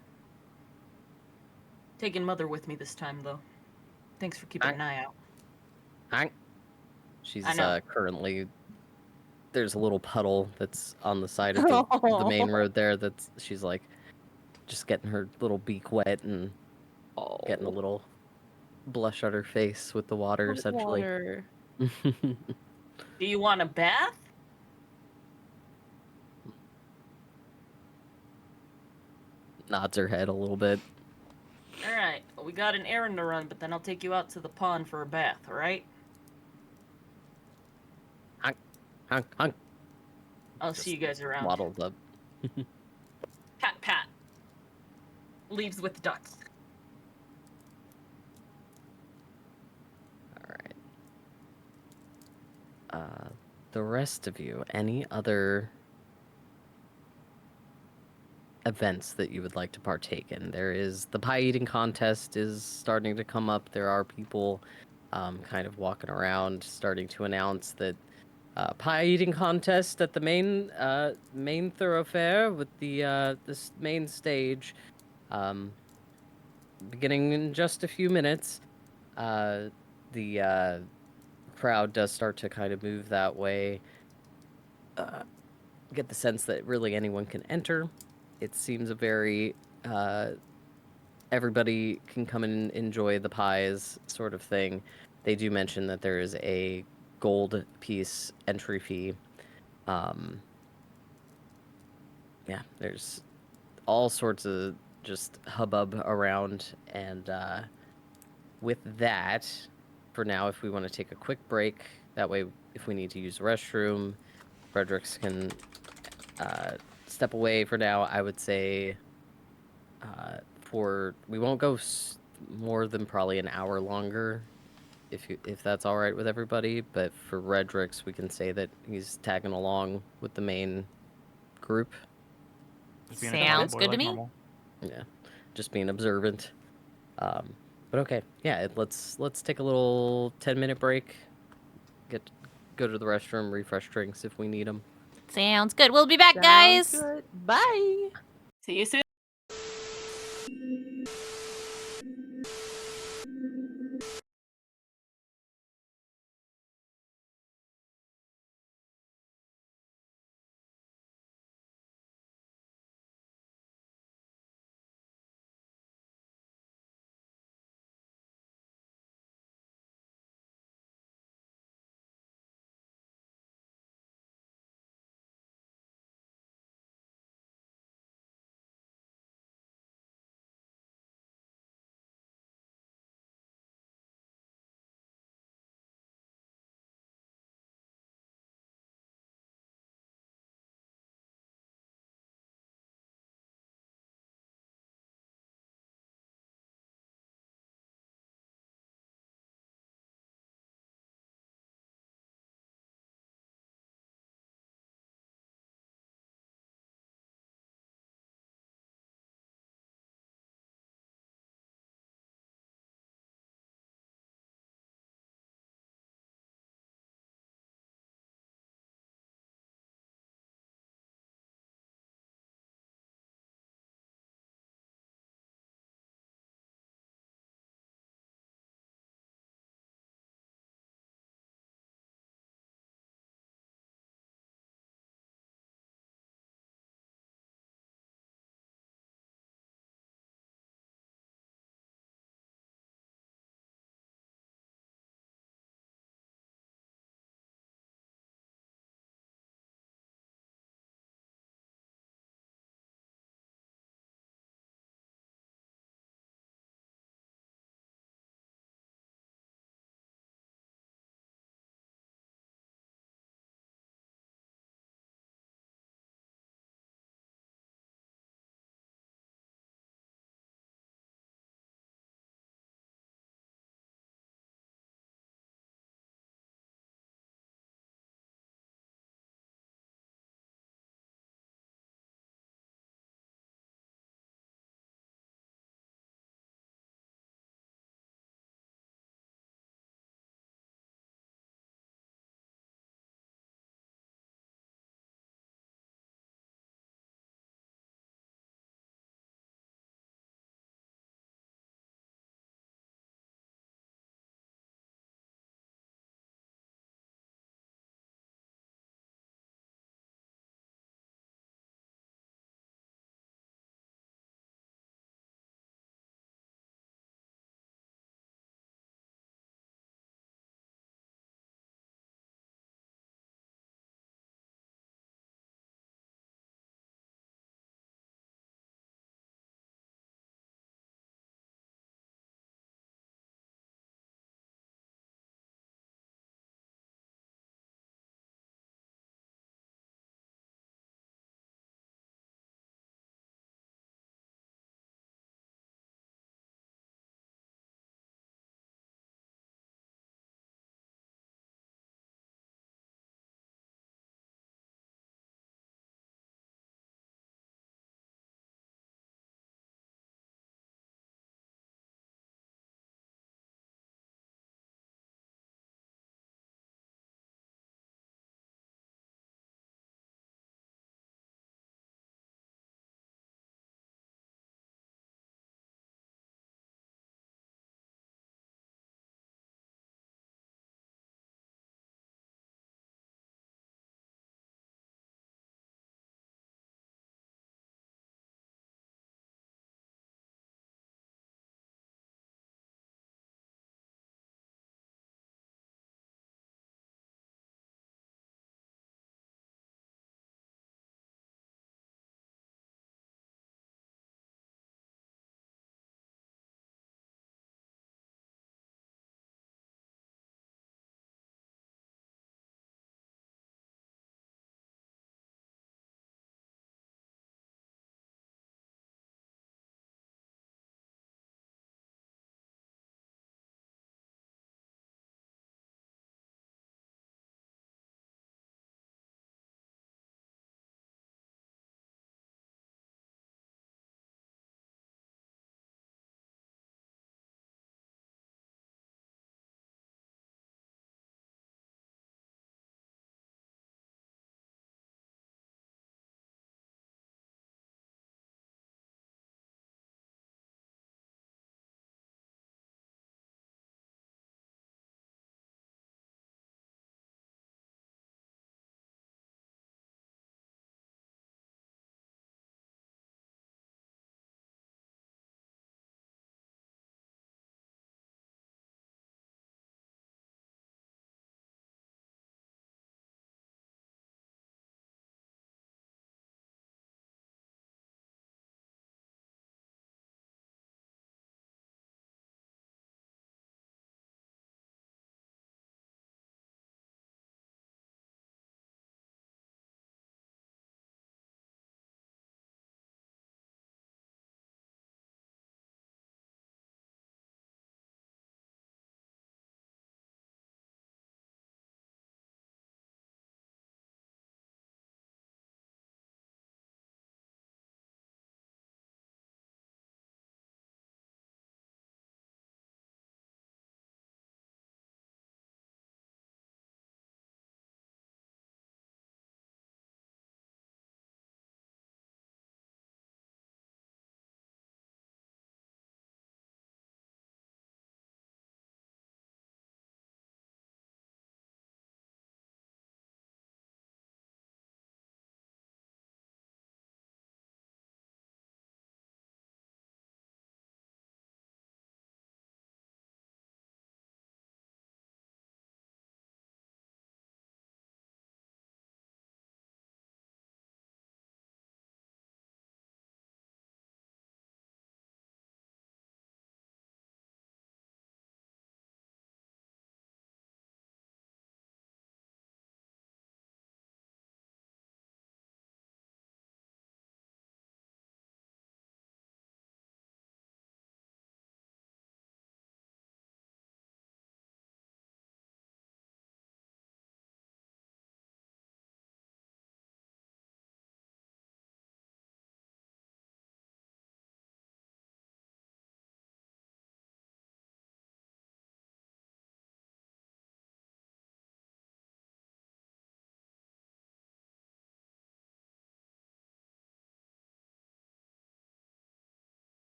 Taking Mother with me this time, though. Thanks for keeping an eye out. Hank. She's I know. Currently, there's a little puddle that's on the side of the main road there. That's she's like just getting her little beak wet and getting a little blush on her face with the water, Hot essentially. water. Do you want a bath? Nods her head a little bit. Alright, well, we got an errand to run, but then I'll take you out to the pond for a bath, alright? Hank. I'll see you guys around. Waddled up. Pat, pat. Leaves with ducks. All right. The rest of you, any other events that you would like to partake in? There is the pie eating contest is starting to come up. There are people kind of walking around starting to announce that pie eating contest at the main thoroughfare with the this main stage beginning in just a few minutes. The crowd does start to kind of move that way. Get the sense that really anyone can enter. It seems a very everybody can come and enjoy the pies sort of thing. They do mention that there is a gold piece entry fee. Yeah, there's all sorts of just hubbub around, and with that, for now, if we want to take a quick break, that way, if we need to use the restroom, Fredericks can step away for now. I would say we won't go more than probably an hour longer, if that's all right with everybody. But for Redrix, we can say that he's tagging along with the main group. Just being a Sounds cowboy good to like me. normal. Yeah, just being observant. But okay, yeah, let's take a little 10-minute break. Go to the restroom, refresh drinks if we need them. Sounds good. We'll be back, Sounds guys. good. Bye. See you soon.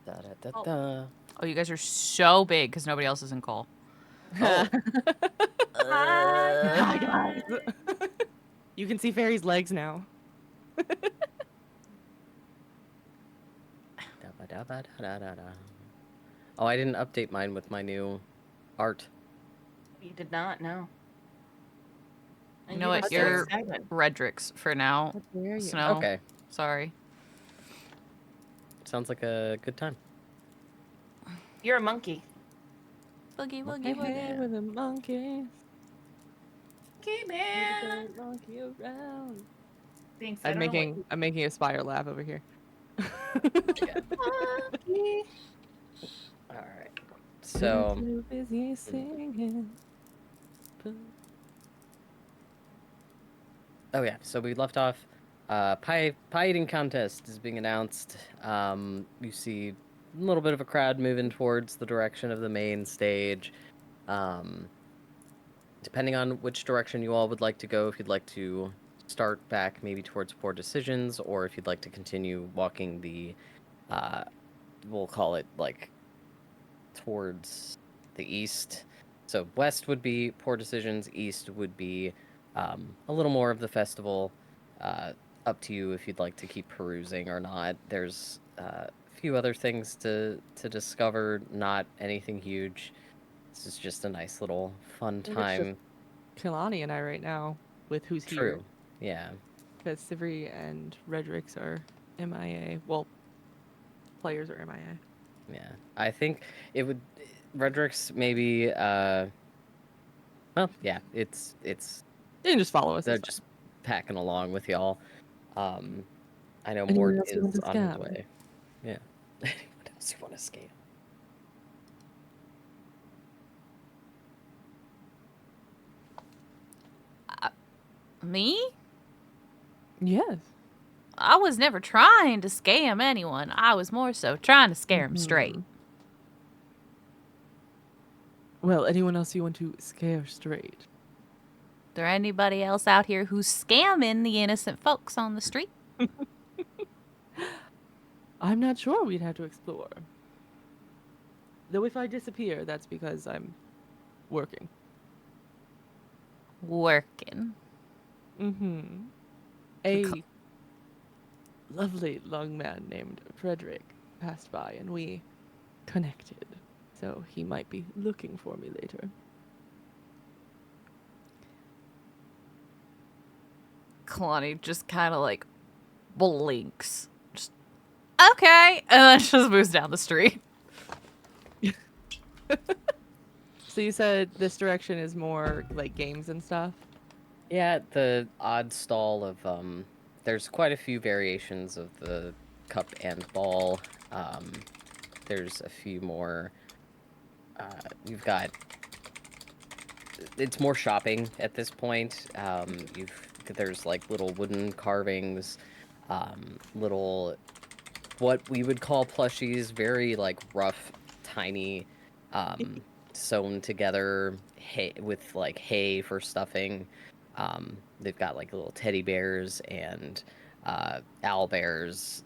Da, da, da, da. Oh, you guys are so big because nobody else is in call. Oh. Hi, guys. You can see Fairy's legs now. Da-ba-da-ba-da-da-da. Oh, I didn't update mine with my new art. You did not know. You know what? were so You're excited. Redrix for now. How dare you? Snow. Okay, Sorry. sounds like a good time. You're a monkey. Boogie, My boogie, hair boogie. with a monkey. Okay, man. Monkey around. Thanks. I'm making a Spire laugh over here. Monkey. All right. So, Too busy singing. oh yeah, so we left off. Pie eating contest is being announced. You see a little bit of a crowd moving towards the direction of the main stage. Depending on which direction you all would like to go, if you'd like to start back maybe towards Poor Decisions, or if you'd like to continue walking the, we'll call it like towards the east. So west would be Poor Decisions, east would be a little more of the festival. Up to you if you'd like to keep perusing or not. There's a few other things to discover, not anything huge. This is just a nice little fun think it's just time. Kalani and I right now with who's here. True. Yeah. Because Sivri and Redrix are MIA. Well, players are MIA. Yeah. I think it would Redrix maybe well, yeah, it's You can just follow us. they're it's just packing along with y'all. I know Anyone Mort else you want is to on his scam? way. Yeah. Anyone else you want to scam? Me? fine. Yes. I was never trying to scam anyone. I was more so trying to scare them straight. Mhm. Well, anyone else you want to scare straight? There anybody else out here who's scamming the innocent folks on the street? I'm not sure. We'd have to explore. Though if I disappear, that's because I'm working. Working. Mm-hmm. A lovely young man named Frederick passed by and we connected. So he might be looking for me later. Kalani just kind of like blinks. Just, okay. And then just moves down the street. So you said this direction is more like games and stuff? Yeah, the odd stall of there's quite a few variations of the cup and ball. There's a few more. You've got. It's more shopping at this point. There's like little wooden carvings, little what we would call plushies, very like rough, tiny, sewn together hay with like hay for stuffing. They've got like little teddy bears and owl bears.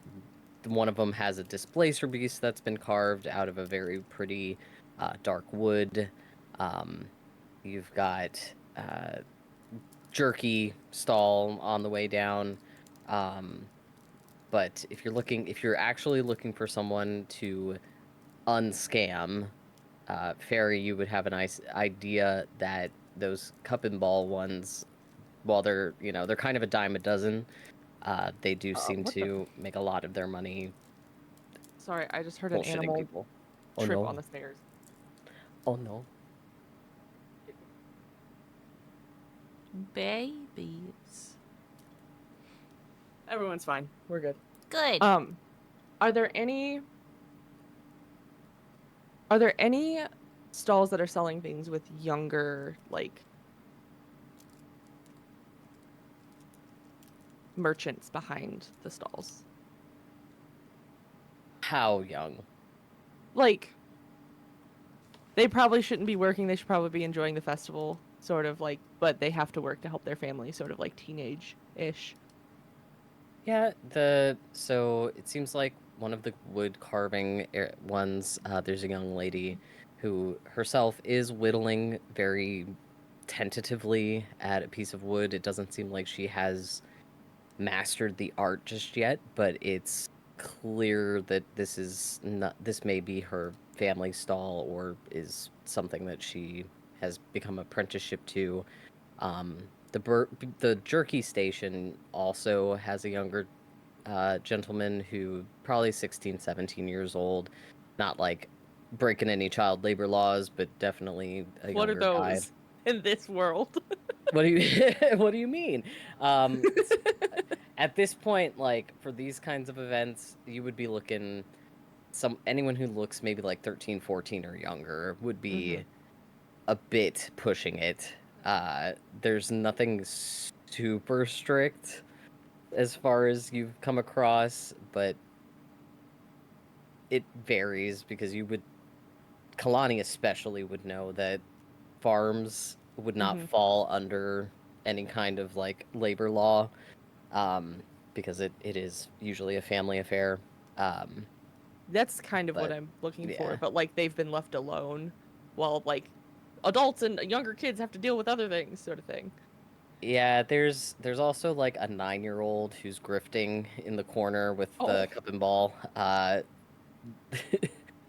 One of them has a displacer beast that's been carved out of a very pretty dark wood. You've got jerky stall on the way down. But if you're actually looking for someone to unscam, Fairy, you would have a nice idea that those cup and ball ones, while they're kind of a dime a dozen, they do seem what the- to make a lot of their money Sorry, I just heard an bullshitting animal people. Oh trip no. on the stairs. Oh no. Babies. Everyone's fine. We're good. Good. Are there any stalls that are selling things with younger like merchants behind the stalls? How young? Like they probably shouldn't be working, they should probably be enjoying the festival, sort of like, but they have to work to help their family, sort of like teenage-ish. Yeah, so it seems like one of the wood carving ones, there's a young lady who herself is whittling very tentatively at a piece of wood. It doesn't seem like she has mastered the art just yet, but it's clear that this may be her family stall or is something that she has become apprenticeship to. Um, the jerky station also has a younger gentleman who probably 16, 17 years old, not like breaking any child labor laws, but definitely a What are younger guy. those in this world? What do you what do you mean? At this point, like for these kinds of events, you would be looking anyone who looks maybe like 13, 14 or younger would be a bit pushing it. There's nothing super strict as far as you've come across, but it varies because Kalani especially would know that farms would not fall under any kind of like labor law, um, because it is usually a family affair. Um, That's kind of what but I'm looking yeah. for, but like they've been left alone while like adults and younger kids have to deal with other things, sort of thing. Yeah, there's also like a 9-year-old who's grifting in the corner with the cup and ball.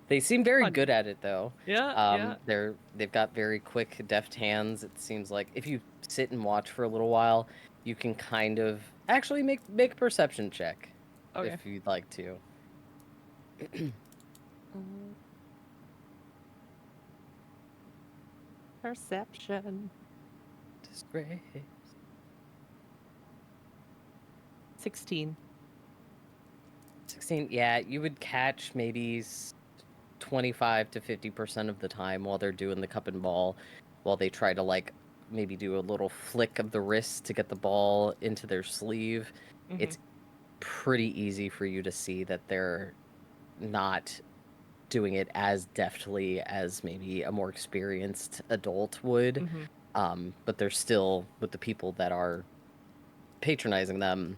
They seem very Fun. good at it though. Yeah. They've got very quick, deft hands. It seems like if you sit and watch for a little while, you can kind of actually make a perception check Okay. if you'd like to. Perception. Disgrace. 16. 16. Yeah, you would catch maybe 25 to 50% of the time while they're doing the cup and ball, while they try to like maybe do a little flick of the wrist to get the ball into their sleeve. It's pretty easy for you to see that they're not doing it as deftly as maybe a more experienced adult would. But they're still, with the people that are patronizing them,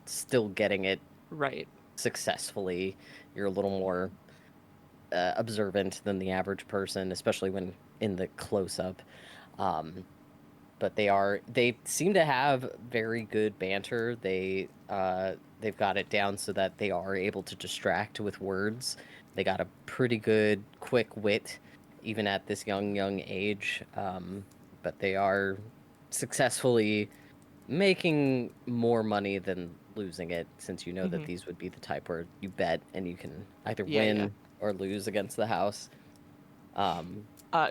still getting it right successfully. You're a little more observant than the average person, especially when in the close-up. But they seem to have very good banter. They've got it down so that they are able to distract with words. They got a pretty good quick wit even at this young age. But they are successfully making more money than losing it, since you know that these would be the type where you bet and you can either win or lose against the house.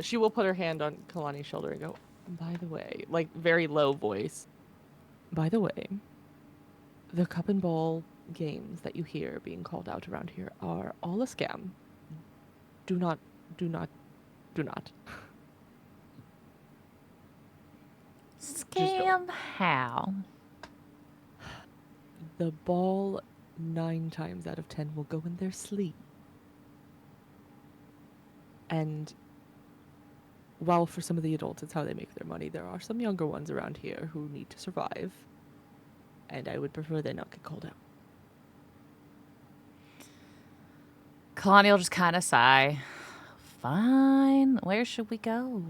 She will put her hand on Kalani's shoulder and go, by the way, like very low voice. By the way, the cup and ball games that you hear being called out around here are all a scam. Do not. Scam how? The ball 9 times out of 10 will go in their sleep. And while for some of the adults it's how they make their money, there are some younger ones around here who need to survive. And I would prefer they not get called out. Kalani will just kind of sigh. Fine. Where should we go?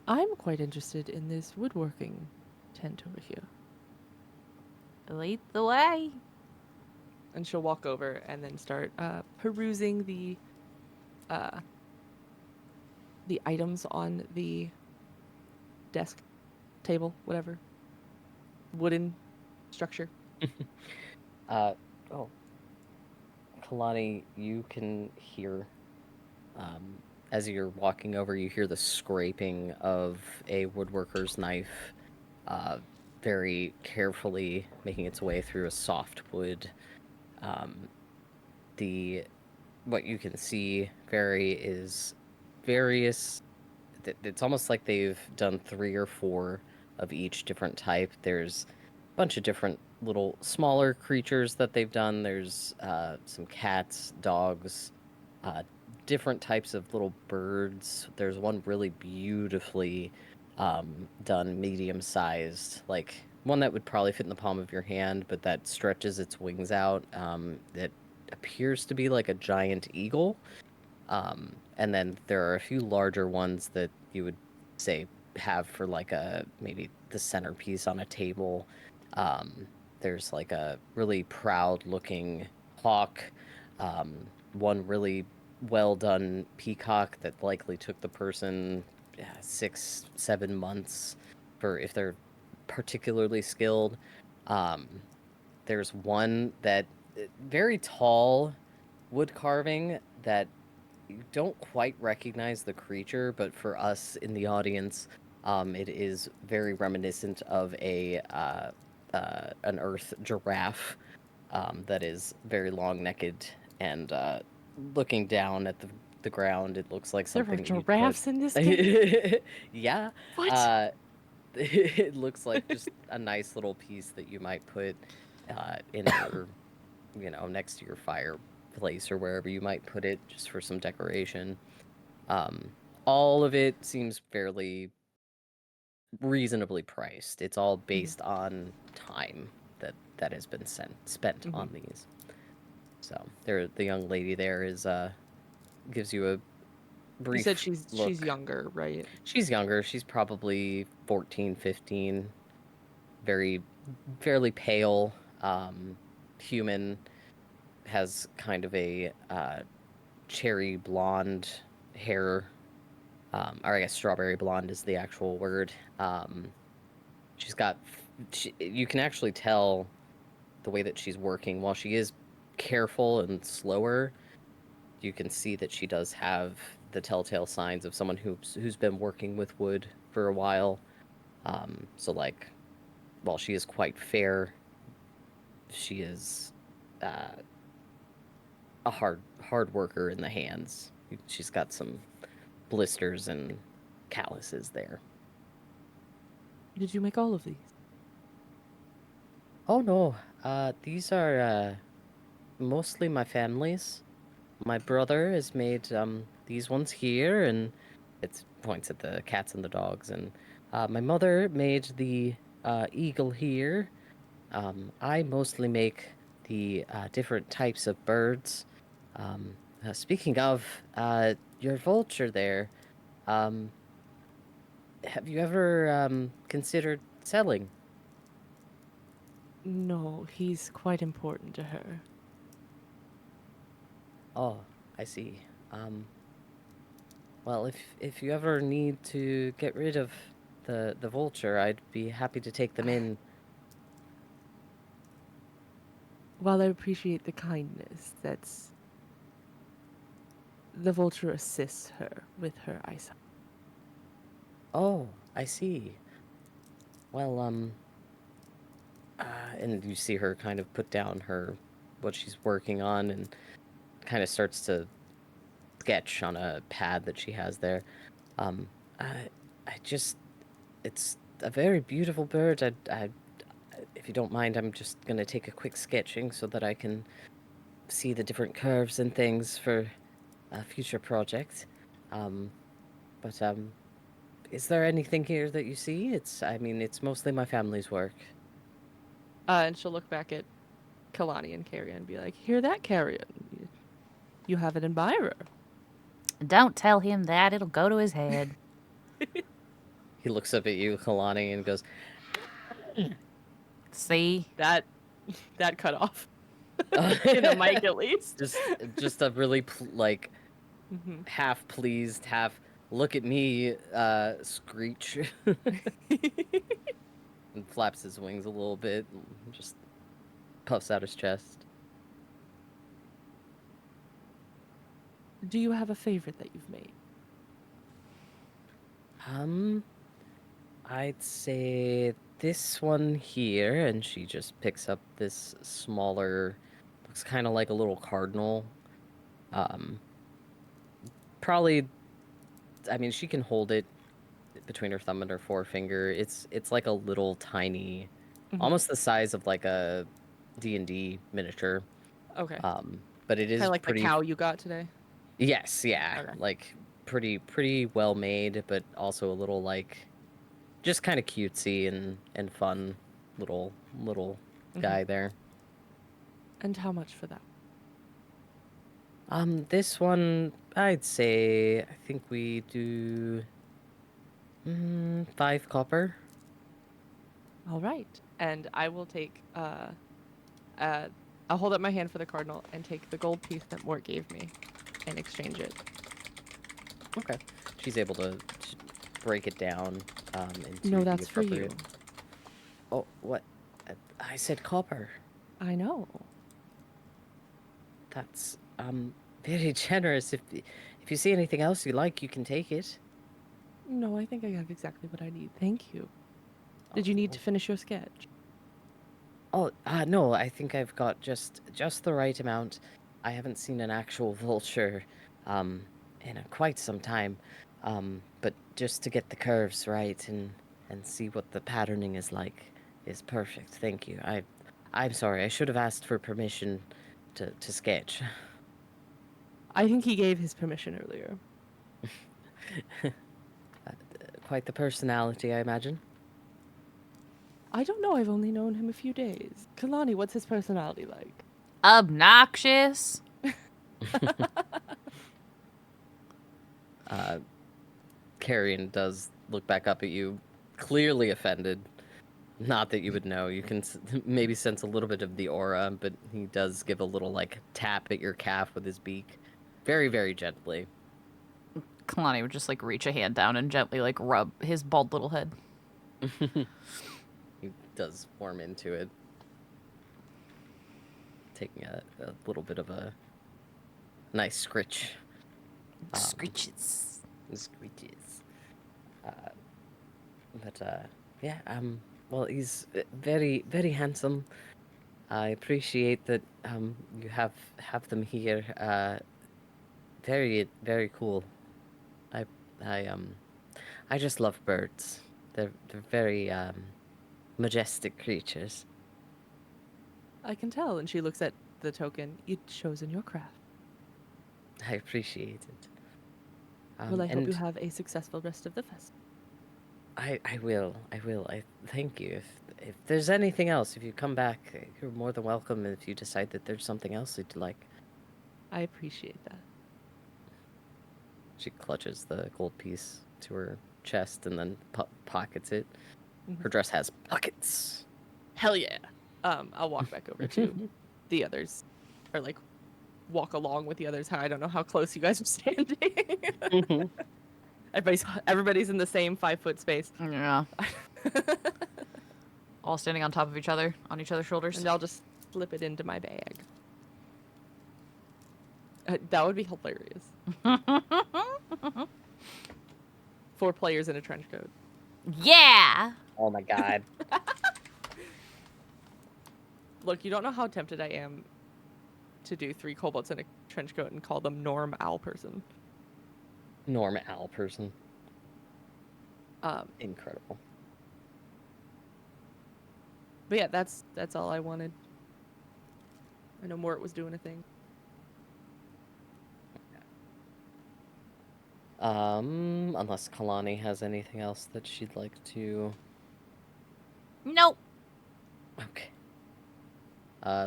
I'm quite interested in this woodworking tent over here. Lead the way. And she'll walk over and then start perusing the items on the desk, table, whatever. Wooden structure. Kalani, you can hear, as you're walking over, you hear the scraping of a woodworker's knife, very carefully making its way through a softwood. What you can see, is various. It's almost like they've done 3 or 4 of each different type. There's a bunch of different little smaller creatures that they've done. There's some cats, dogs, different types of little birds. There's one really beautifully done, medium-sized, like one that would probably fit in the palm of your hand, but that stretches its wings out. That appears to be like a giant eagle. And then there are a few larger ones that you would say have for like a maybe the centerpiece on a table. There's like a really proud looking hawk, one really well done peacock that likely took the person 6, 7 months for if they're particularly skilled. Um, there's one that very tall wood carving that you don't quite recognize the creature, but for us in the audience, it is very reminiscent of an earth giraffe that is very long-necked and looking down at the ground. It looks like There are something that you'd giraffes in this game. put. Yeah. What? It looks like just a nice little piece that you might put in your, next to your fireplace or wherever you might put it, just for some decoration. All of it seems fairly reasonably priced. It's all based on time that has been spent on these. So the young lady there is gives you a brief You said she's look. younger, right? She's younger. She's probably 14, 15. Fairly pale, human, has kind of a cherry blonde hair, or I guess strawberry blonde is the actual word. She's got, you can actually tell the way that she's working. While she is careful and slower, you can see that she does have the telltale signs of someone who's been working with wood for a while. So like, while she is quite fair, she is a hard worker in the hands. She's got some blisters and calluses there. Did you make all of these? Oh no, these are mostly my family's. My brother has made these ones here, and it points at the cats and the dogs. And my mother made the eagle here. I mostly make the different types of birds. Speaking of your vulture there, have you ever considered selling? No, he's quite important to her. Oh, I see. Well, if you ever need to get rid of the vulture, I'd be happy to take them in. While I appreciate the kindness, the vulture assists her with her eyesight. Oh, I see. Well, and you see her kind of put down what she's working on and kind of starts to sketch on a pad that she has there. Um, I just, it's a very beautiful bird. If you don't mind, I'm just gonna take a quick sketching so that I can see the different curves and things for a future project. But is there anything here that you see? It's mostly my family's work. And she'll look back at Kalani and Carrion and be like, "Hear that, Carrion? You have an admirer." Don't tell him that. It'll go to his head. He looks up at you, Kalani, and goes, See? That cut off. In the mic, at least. just a really Mhm. half pleased, half look at me screech, and flaps his wings a little bit, and just puffs out his chest. Do you have a favorite that you've made? I'd say this one here, and she just picks up this smaller, looks kind of like a little cardinal. Probably, she can hold it between her thumb and her forefinger. It's like a little tiny, almost the size of like a D&D miniature. Okay. But it is Kind of like pretty. the cow you got today. Yes, yeah, Okay. like pretty well made, but also a little like just kind of cutesy and fun. little Mhm. guy there. And how much for that? This one, I'd say, I think we do 5 copper. All right. And I will take I'll hold up my hand for the cardinal and take the gold piece that Mort gave me and exchange it. Okay. She's able to break it down into No, the that's for you. appropriate. Oh, what? I said copper. I know. That's very generous. If you see anything else you like, you can take it. No, I think I have exactly what I need. Thank you. Did you need to finish your sketch? Oh, no, I think I've got just the right amount. I haven't seen an actual vulture in quite some time. But just to get the curves right and see what the patterning is like is perfect. Thank you. I'm sorry. I should have asked for permission to sketch. I think he gave his permission earlier. Quite the personality, I imagine. I don't know. I've only known him a few days. Kalani, what's his personality like? Obnoxious. Carrion does look back up at you, clearly offended. Not that you would know. You can maybe sense a little bit of the aura, but he does give a little, like, tap at your calf with his beak. Very, very gently. Kalani would just, like, reach a hand down and gently, like, rub his bald little head. He does warm into it. Taking a little bit of a nice scritch. Screeches. Screeches. Yeah, well, he's very, very handsome. I appreciate that you have them here. Very, very cool. I just love birds. They're very majestic creatures. I can tell. And she looks at the token. It shows in your craft. I appreciate it. Well, I hope you and have a successful rest of the festival. I will. I thank you. If there's anything else, if you come back, you're more than welcome. If you decide that there's something else you'd like. I appreciate that. She clutches the gold piece to her chest and then pockets it. Mhm. Her dress has pockets. Hell yeah. I'll walk back over to the others, or like walk along with the others. I don't know how close you guys are standing. Everybody's in the same 5-foot space, Yeah. All standing on top of each other, on each other's shoulders. and I'll just slip it into my bag. That would be hilarious. 4 players in a trench coat. Yeah! Oh my god. Look, you don't know how tempted I am to do 3 kobolds in a trench coat and call them Norm Owl Person. Norm Owl Person. Um, Incredible. but yeah, that's all I wanted. I know Mort was doing a thing. Unless Kalani has anything else that she'd like to... Nope. Okay.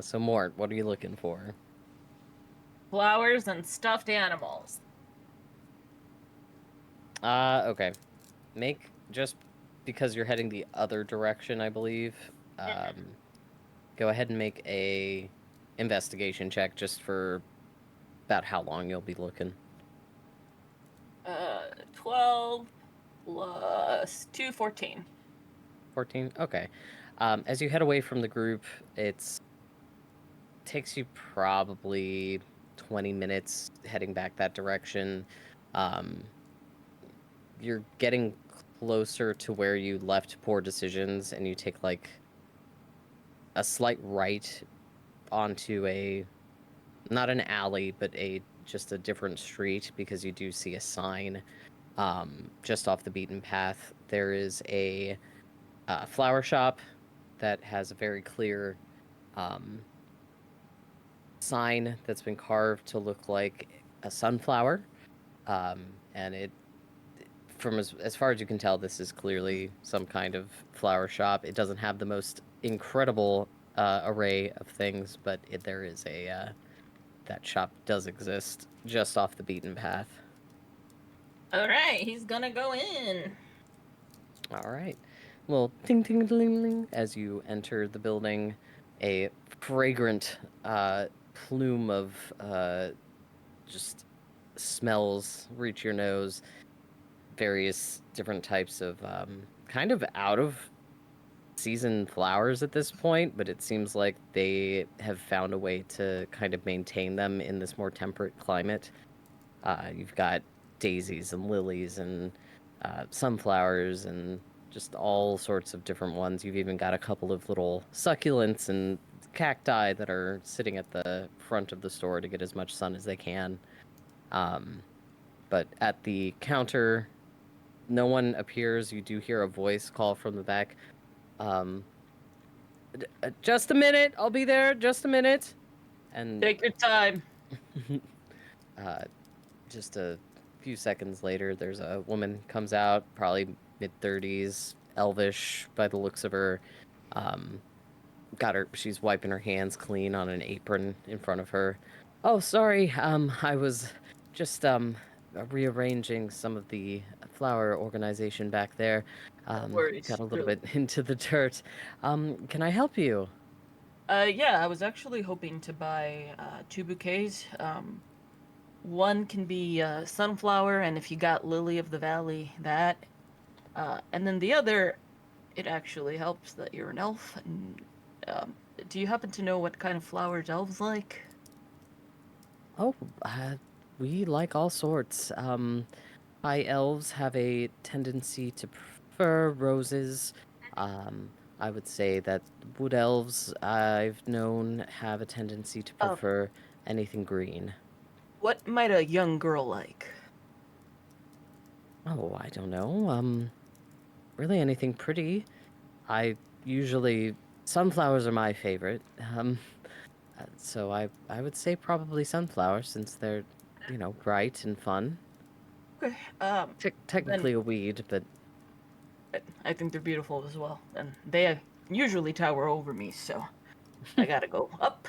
So Mort, what are you looking for? Flowers and stuffed animals. Okay. Just because you're heading the other direction, I believe, go ahead and make a investigation check just for about how long you'll be looking. 12 plus 2, 14. 14? Okay. As you head away from the group, takes you probably 20 minutes heading back that direction. You're getting closer to where you left Poor Decisions, and you take like a slight right onto not an alley, but just a different street, because you do see a sign just off the beaten path. There is a flower shop that has a very clear sign that's been carved to look like a sunflower, and from as far as you can tell, this is clearly some kind of flower shop. It doesn't have the most incredible array of things, but there is that shop does exist just off the beaten path. All right, he's gonna go in. All right. Well, ding ding ding ding as you enter the building, a fragrant plume of just smells reach your nose. Various different types of kind of out of season flowers at this point, but it seems like they have found a way to kind of maintain them in this more temperate climate. You've got daisies and lilies and sunflowers and just all sorts of different ones. You've even got a couple of little succulents and cacti that are sitting at the front of the store to get as much sun as they can. But at the counter, no one appears. You do hear a voice call from the back. Just a minute. I'll be there. Just a minute. And Take your time. just a few seconds later, there's a woman comes out, probably mid-30s, elvish by the looks of her. She's wiping her hands clean on an apron in front of her. Oh, sorry. I was just rearranging some of the flower organization back there. worries, Got a little really. bit into the dirt. Can I help you? Yeah, I was actually hoping to buy 2 bouquets. One can be sunflower, and if you got lily of the valley, that. And then the other, it actually helps that you're an elf. And, do you happen to know what kind of flowers elves like? Oh, we like all sorts. High elves have a tendency to prefer roses. I would say that wood elves I've known have a tendency to Oh. prefer anything green. What might a young girl like? Oh, I don't know. Really anything pretty. I usually sunflowers are my favorite. So I would say probably sunflowers since they're, bright and fun. Okay. Technically a weed, but I think they're beautiful as well, and they usually tower over me, so I gotta go up.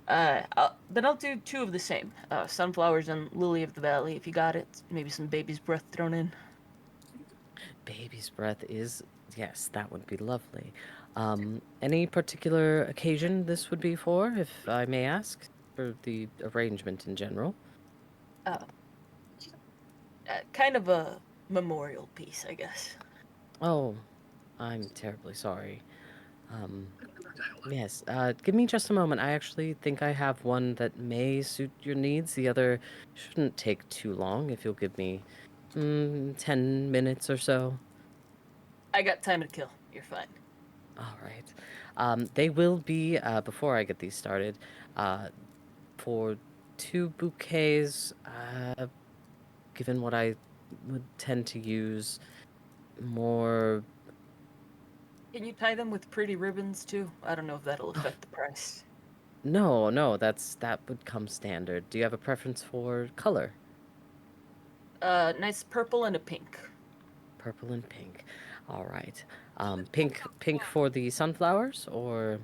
Then I'll do 2 of the same. Sunflowers and lily of the valley, if you got it. Maybe some baby's breath thrown in. baby's breath is, yes, that would be lovely. Any particular occasion this would be for, if I may ask, for the arrangement in general? Uh, kind of a memorial piece, I guess. Oh, I'm terribly sorry. Yes, give me just a moment. I actually think I have one that may suit your needs. The other shouldn't take too long if you'll give me 10 minutes or so. I got time to kill. You're fine. All right. They will be, before I get these started, for 2 bouquets, given what I would tend to use, more. Can you tie them with pretty ribbons too? I don't know if that'll affect the price. No, that would come standard. Do you have a preference for color? Nice purple and a pink. Purple and pink. All right. Pink for the sunflowers, or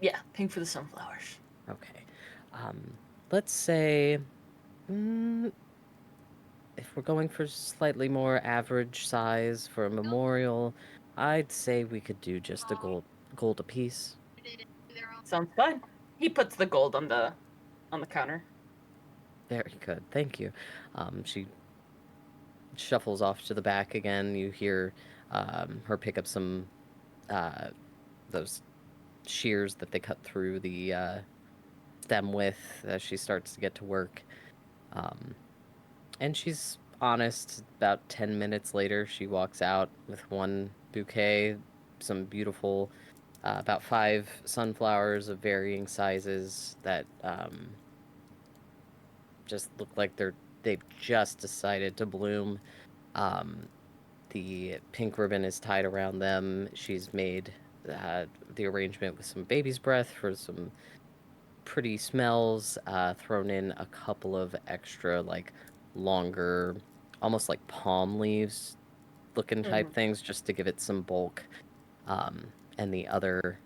Yeah, pink for the sunflowers. okay. Let's say, if we're going for slightly more average size for a memorial, I'd say we could do just a gold apiece. Sounds fine. He puts the gold on the counter. Very good. Thank you. She shuffles off to the back again. You hear her pick up some those shears that they cut through the stem with as she starts to get to work. And she's honest. About 10 minutes later, she walks out with 1 bouquet, some beautiful, about 5 sunflowers of varying sizes that just look like they've just decided to bloom. The pink ribbon is tied around them. She's made the arrangement with some baby's breath for some pretty smells, thrown in a couple of extra, like, longer, almost like palm leaves looking type things, just to give it some bulk. and the other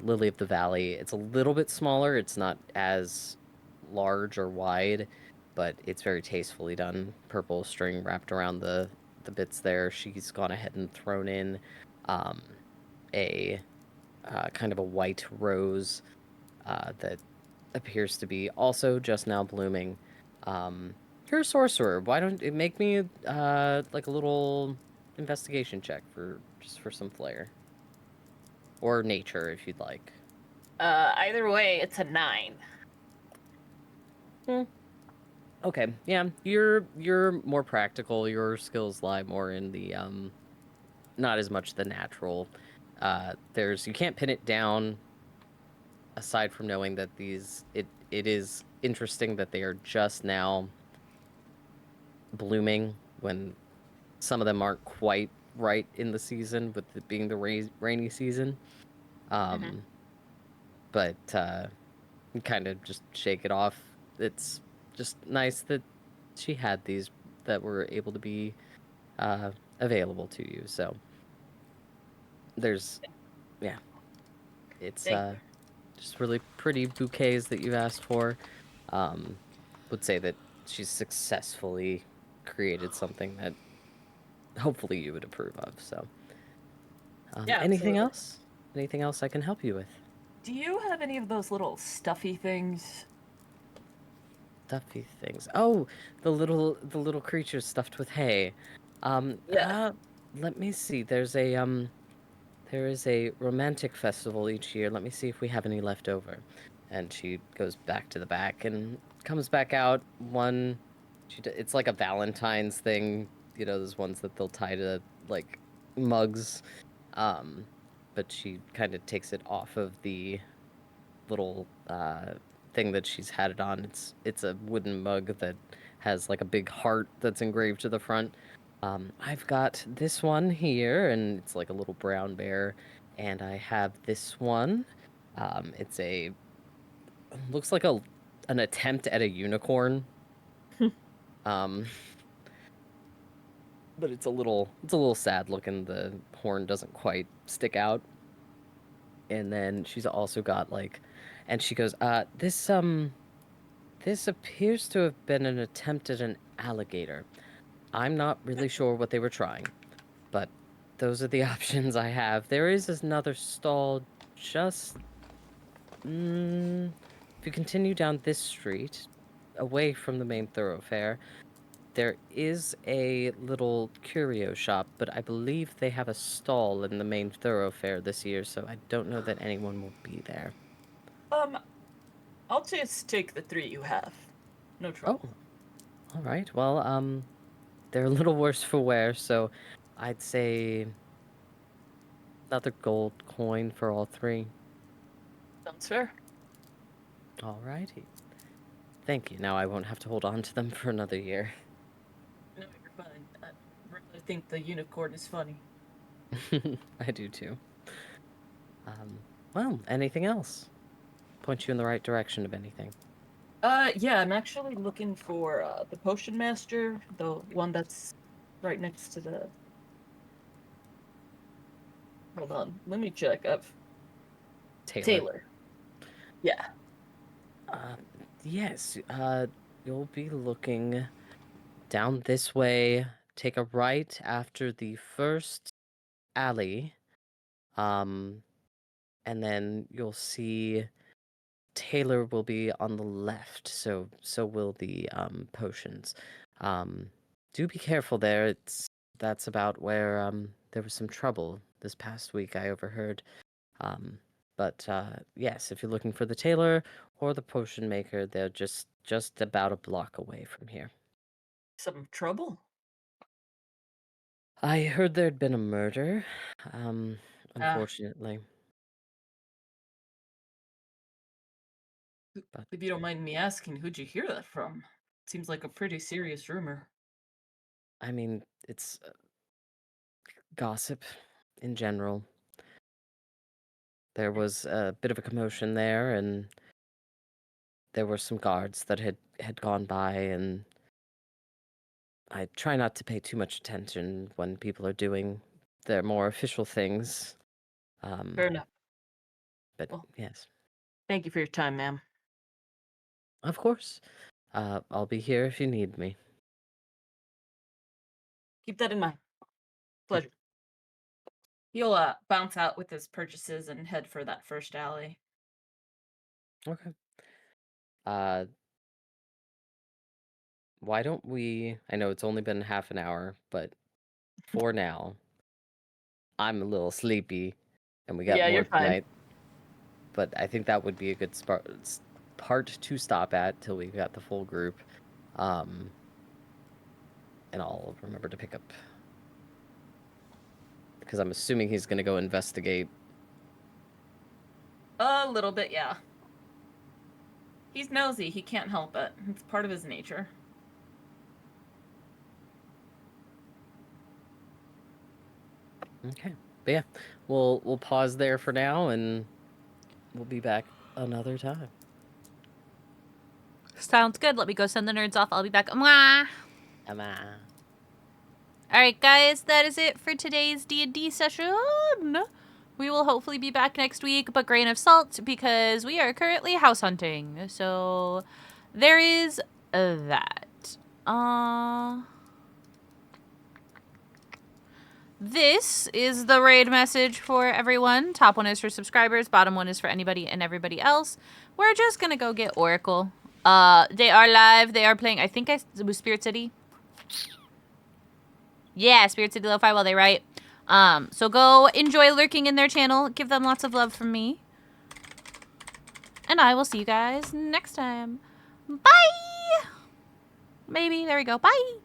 lily of the valley. It's a little bit smaller. It's not as large or wide, but it's very tastefully done. Purple string wrapped around the bits there. She's gone ahead and thrown in a kind of a white rose that appears to be also just now blooming. You're a sorcerer. Why don't it make me like a little investigation check for some flair or nature if you'd like. Either way, it's a 9. Okay, yeah, you're more practical. Your skills lie more in the not as much the natural. You can't pin it down aside from knowing that it is interesting that they are just now blooming when some of them aren't quite right in the season with it being the rainy season. Mhm. But you kind of just shake it off. It's just nice that she had these that were able to be available to you. So there's, yeah, it's Thank you. just really pretty bouquets that you've asked for. Would say that she's successfully created something that hopefully you would approve of. So, Yeah, anything absolutely. else? Anything else I can help you with? Do you have any of those little stuffy things? Stuffy things. Oh, the little creatures stuffed with hay. Yeah. Let me see. There is a romantic festival each year. Let me see if we have any left over. And she goes back to the back and comes back out. It's like a Valentine's thing. You know, those ones that they'll tie to like mugs. Um, but she kind of takes it off of the little thing that she's had it on. It's a wooden mug that has like a big heart that's engraved to the front. I've got this one here, and it's like a little brown bear, and I have this one. It's a looks like an attempt at a unicorn. um, but it's a little sad looking. The horn doesn't quite stick out. And then she's also got like, and she goes, this appears to have been an attempt at an alligator. I'm not really sure what they were trying, but those are the options I have. There is another stall just. If you continue down this street, away from the main thoroughfare, there is a little curio shop, but I believe they have a stall in the main thoroughfare this year, so I don't know that anyone will be there. I'll just take the 3 you have. No Oh, trouble. all right. Well, they're a little worse for wear, so I'd say another gold coin for all three. Sounds fair. All righty. Thank you. Now I won't have to hold on to them for another year. No, you're fine. I really think the unicorn is funny. I do too. Well, anything else? Point you in the right direction of anything. Yeah, I'm actually looking for the potion master, the one that's right next to the. Hold on, let me check. Taylor. Yeah. Uh, yes. You'll be looking down this way. Take a right after the first alley. Um, and then you'll see Taylor will be on the left, so will the potions. Um, do be careful there. That's about where there was some trouble this past week I overheard. Um, but yes, if you're looking for the tailor or the potion maker, they're just about a block away from here. Some trouble? I heard there'd been a murder. Um, Ah, unfortunately, but if you don't mind me asking, who'd you hear that from? Seems like a pretty serious rumor. I mean, it's gossip in general. There was a bit of a commotion there, and there were some guards that had gone by, and I try not to pay too much attention when people are doing they're more official things. Fair enough. But Well. yes, Thank you for your time, ma'am. of course. I'll be here if you need me. Keep that in mind. Pleasure. He'll bounce out with his purchases and head for that first alley. Okay. Why don't we? I know it's only been half an hour, but for now, I'm a little sleepy, and we got Yeah, more you're fine. tonight. But I think that would be a good part to stop at till we got the full group. And I'll remember to pick up because I'm assuming he's gonna go investigate. A little bit, yeah. He's nosy. He can't help it. It's part of his nature. Okay, but yeah, we'll pause there for now, and we'll be back another time. Sounds good. Let me go send the nerds off. I'll be back. Mwah! Ama. Alright, guys, that is it for today's D&D session. We will hopefully be back next week, but grain of salt, because we are currently house hunting. So, there is that. This is the raid message for everyone. Top one is for subscribers, bottom one is for anybody and everybody else. We're just gonna go get Oracle. They are live, they are playing, I think it was Spirit City. Yeah, Spirit City Lo-Fi while they write. So go enjoy lurking in their channel. Give them lots of love from me. And I will see you guys next time. Bye! Maybe. There we go. Bye!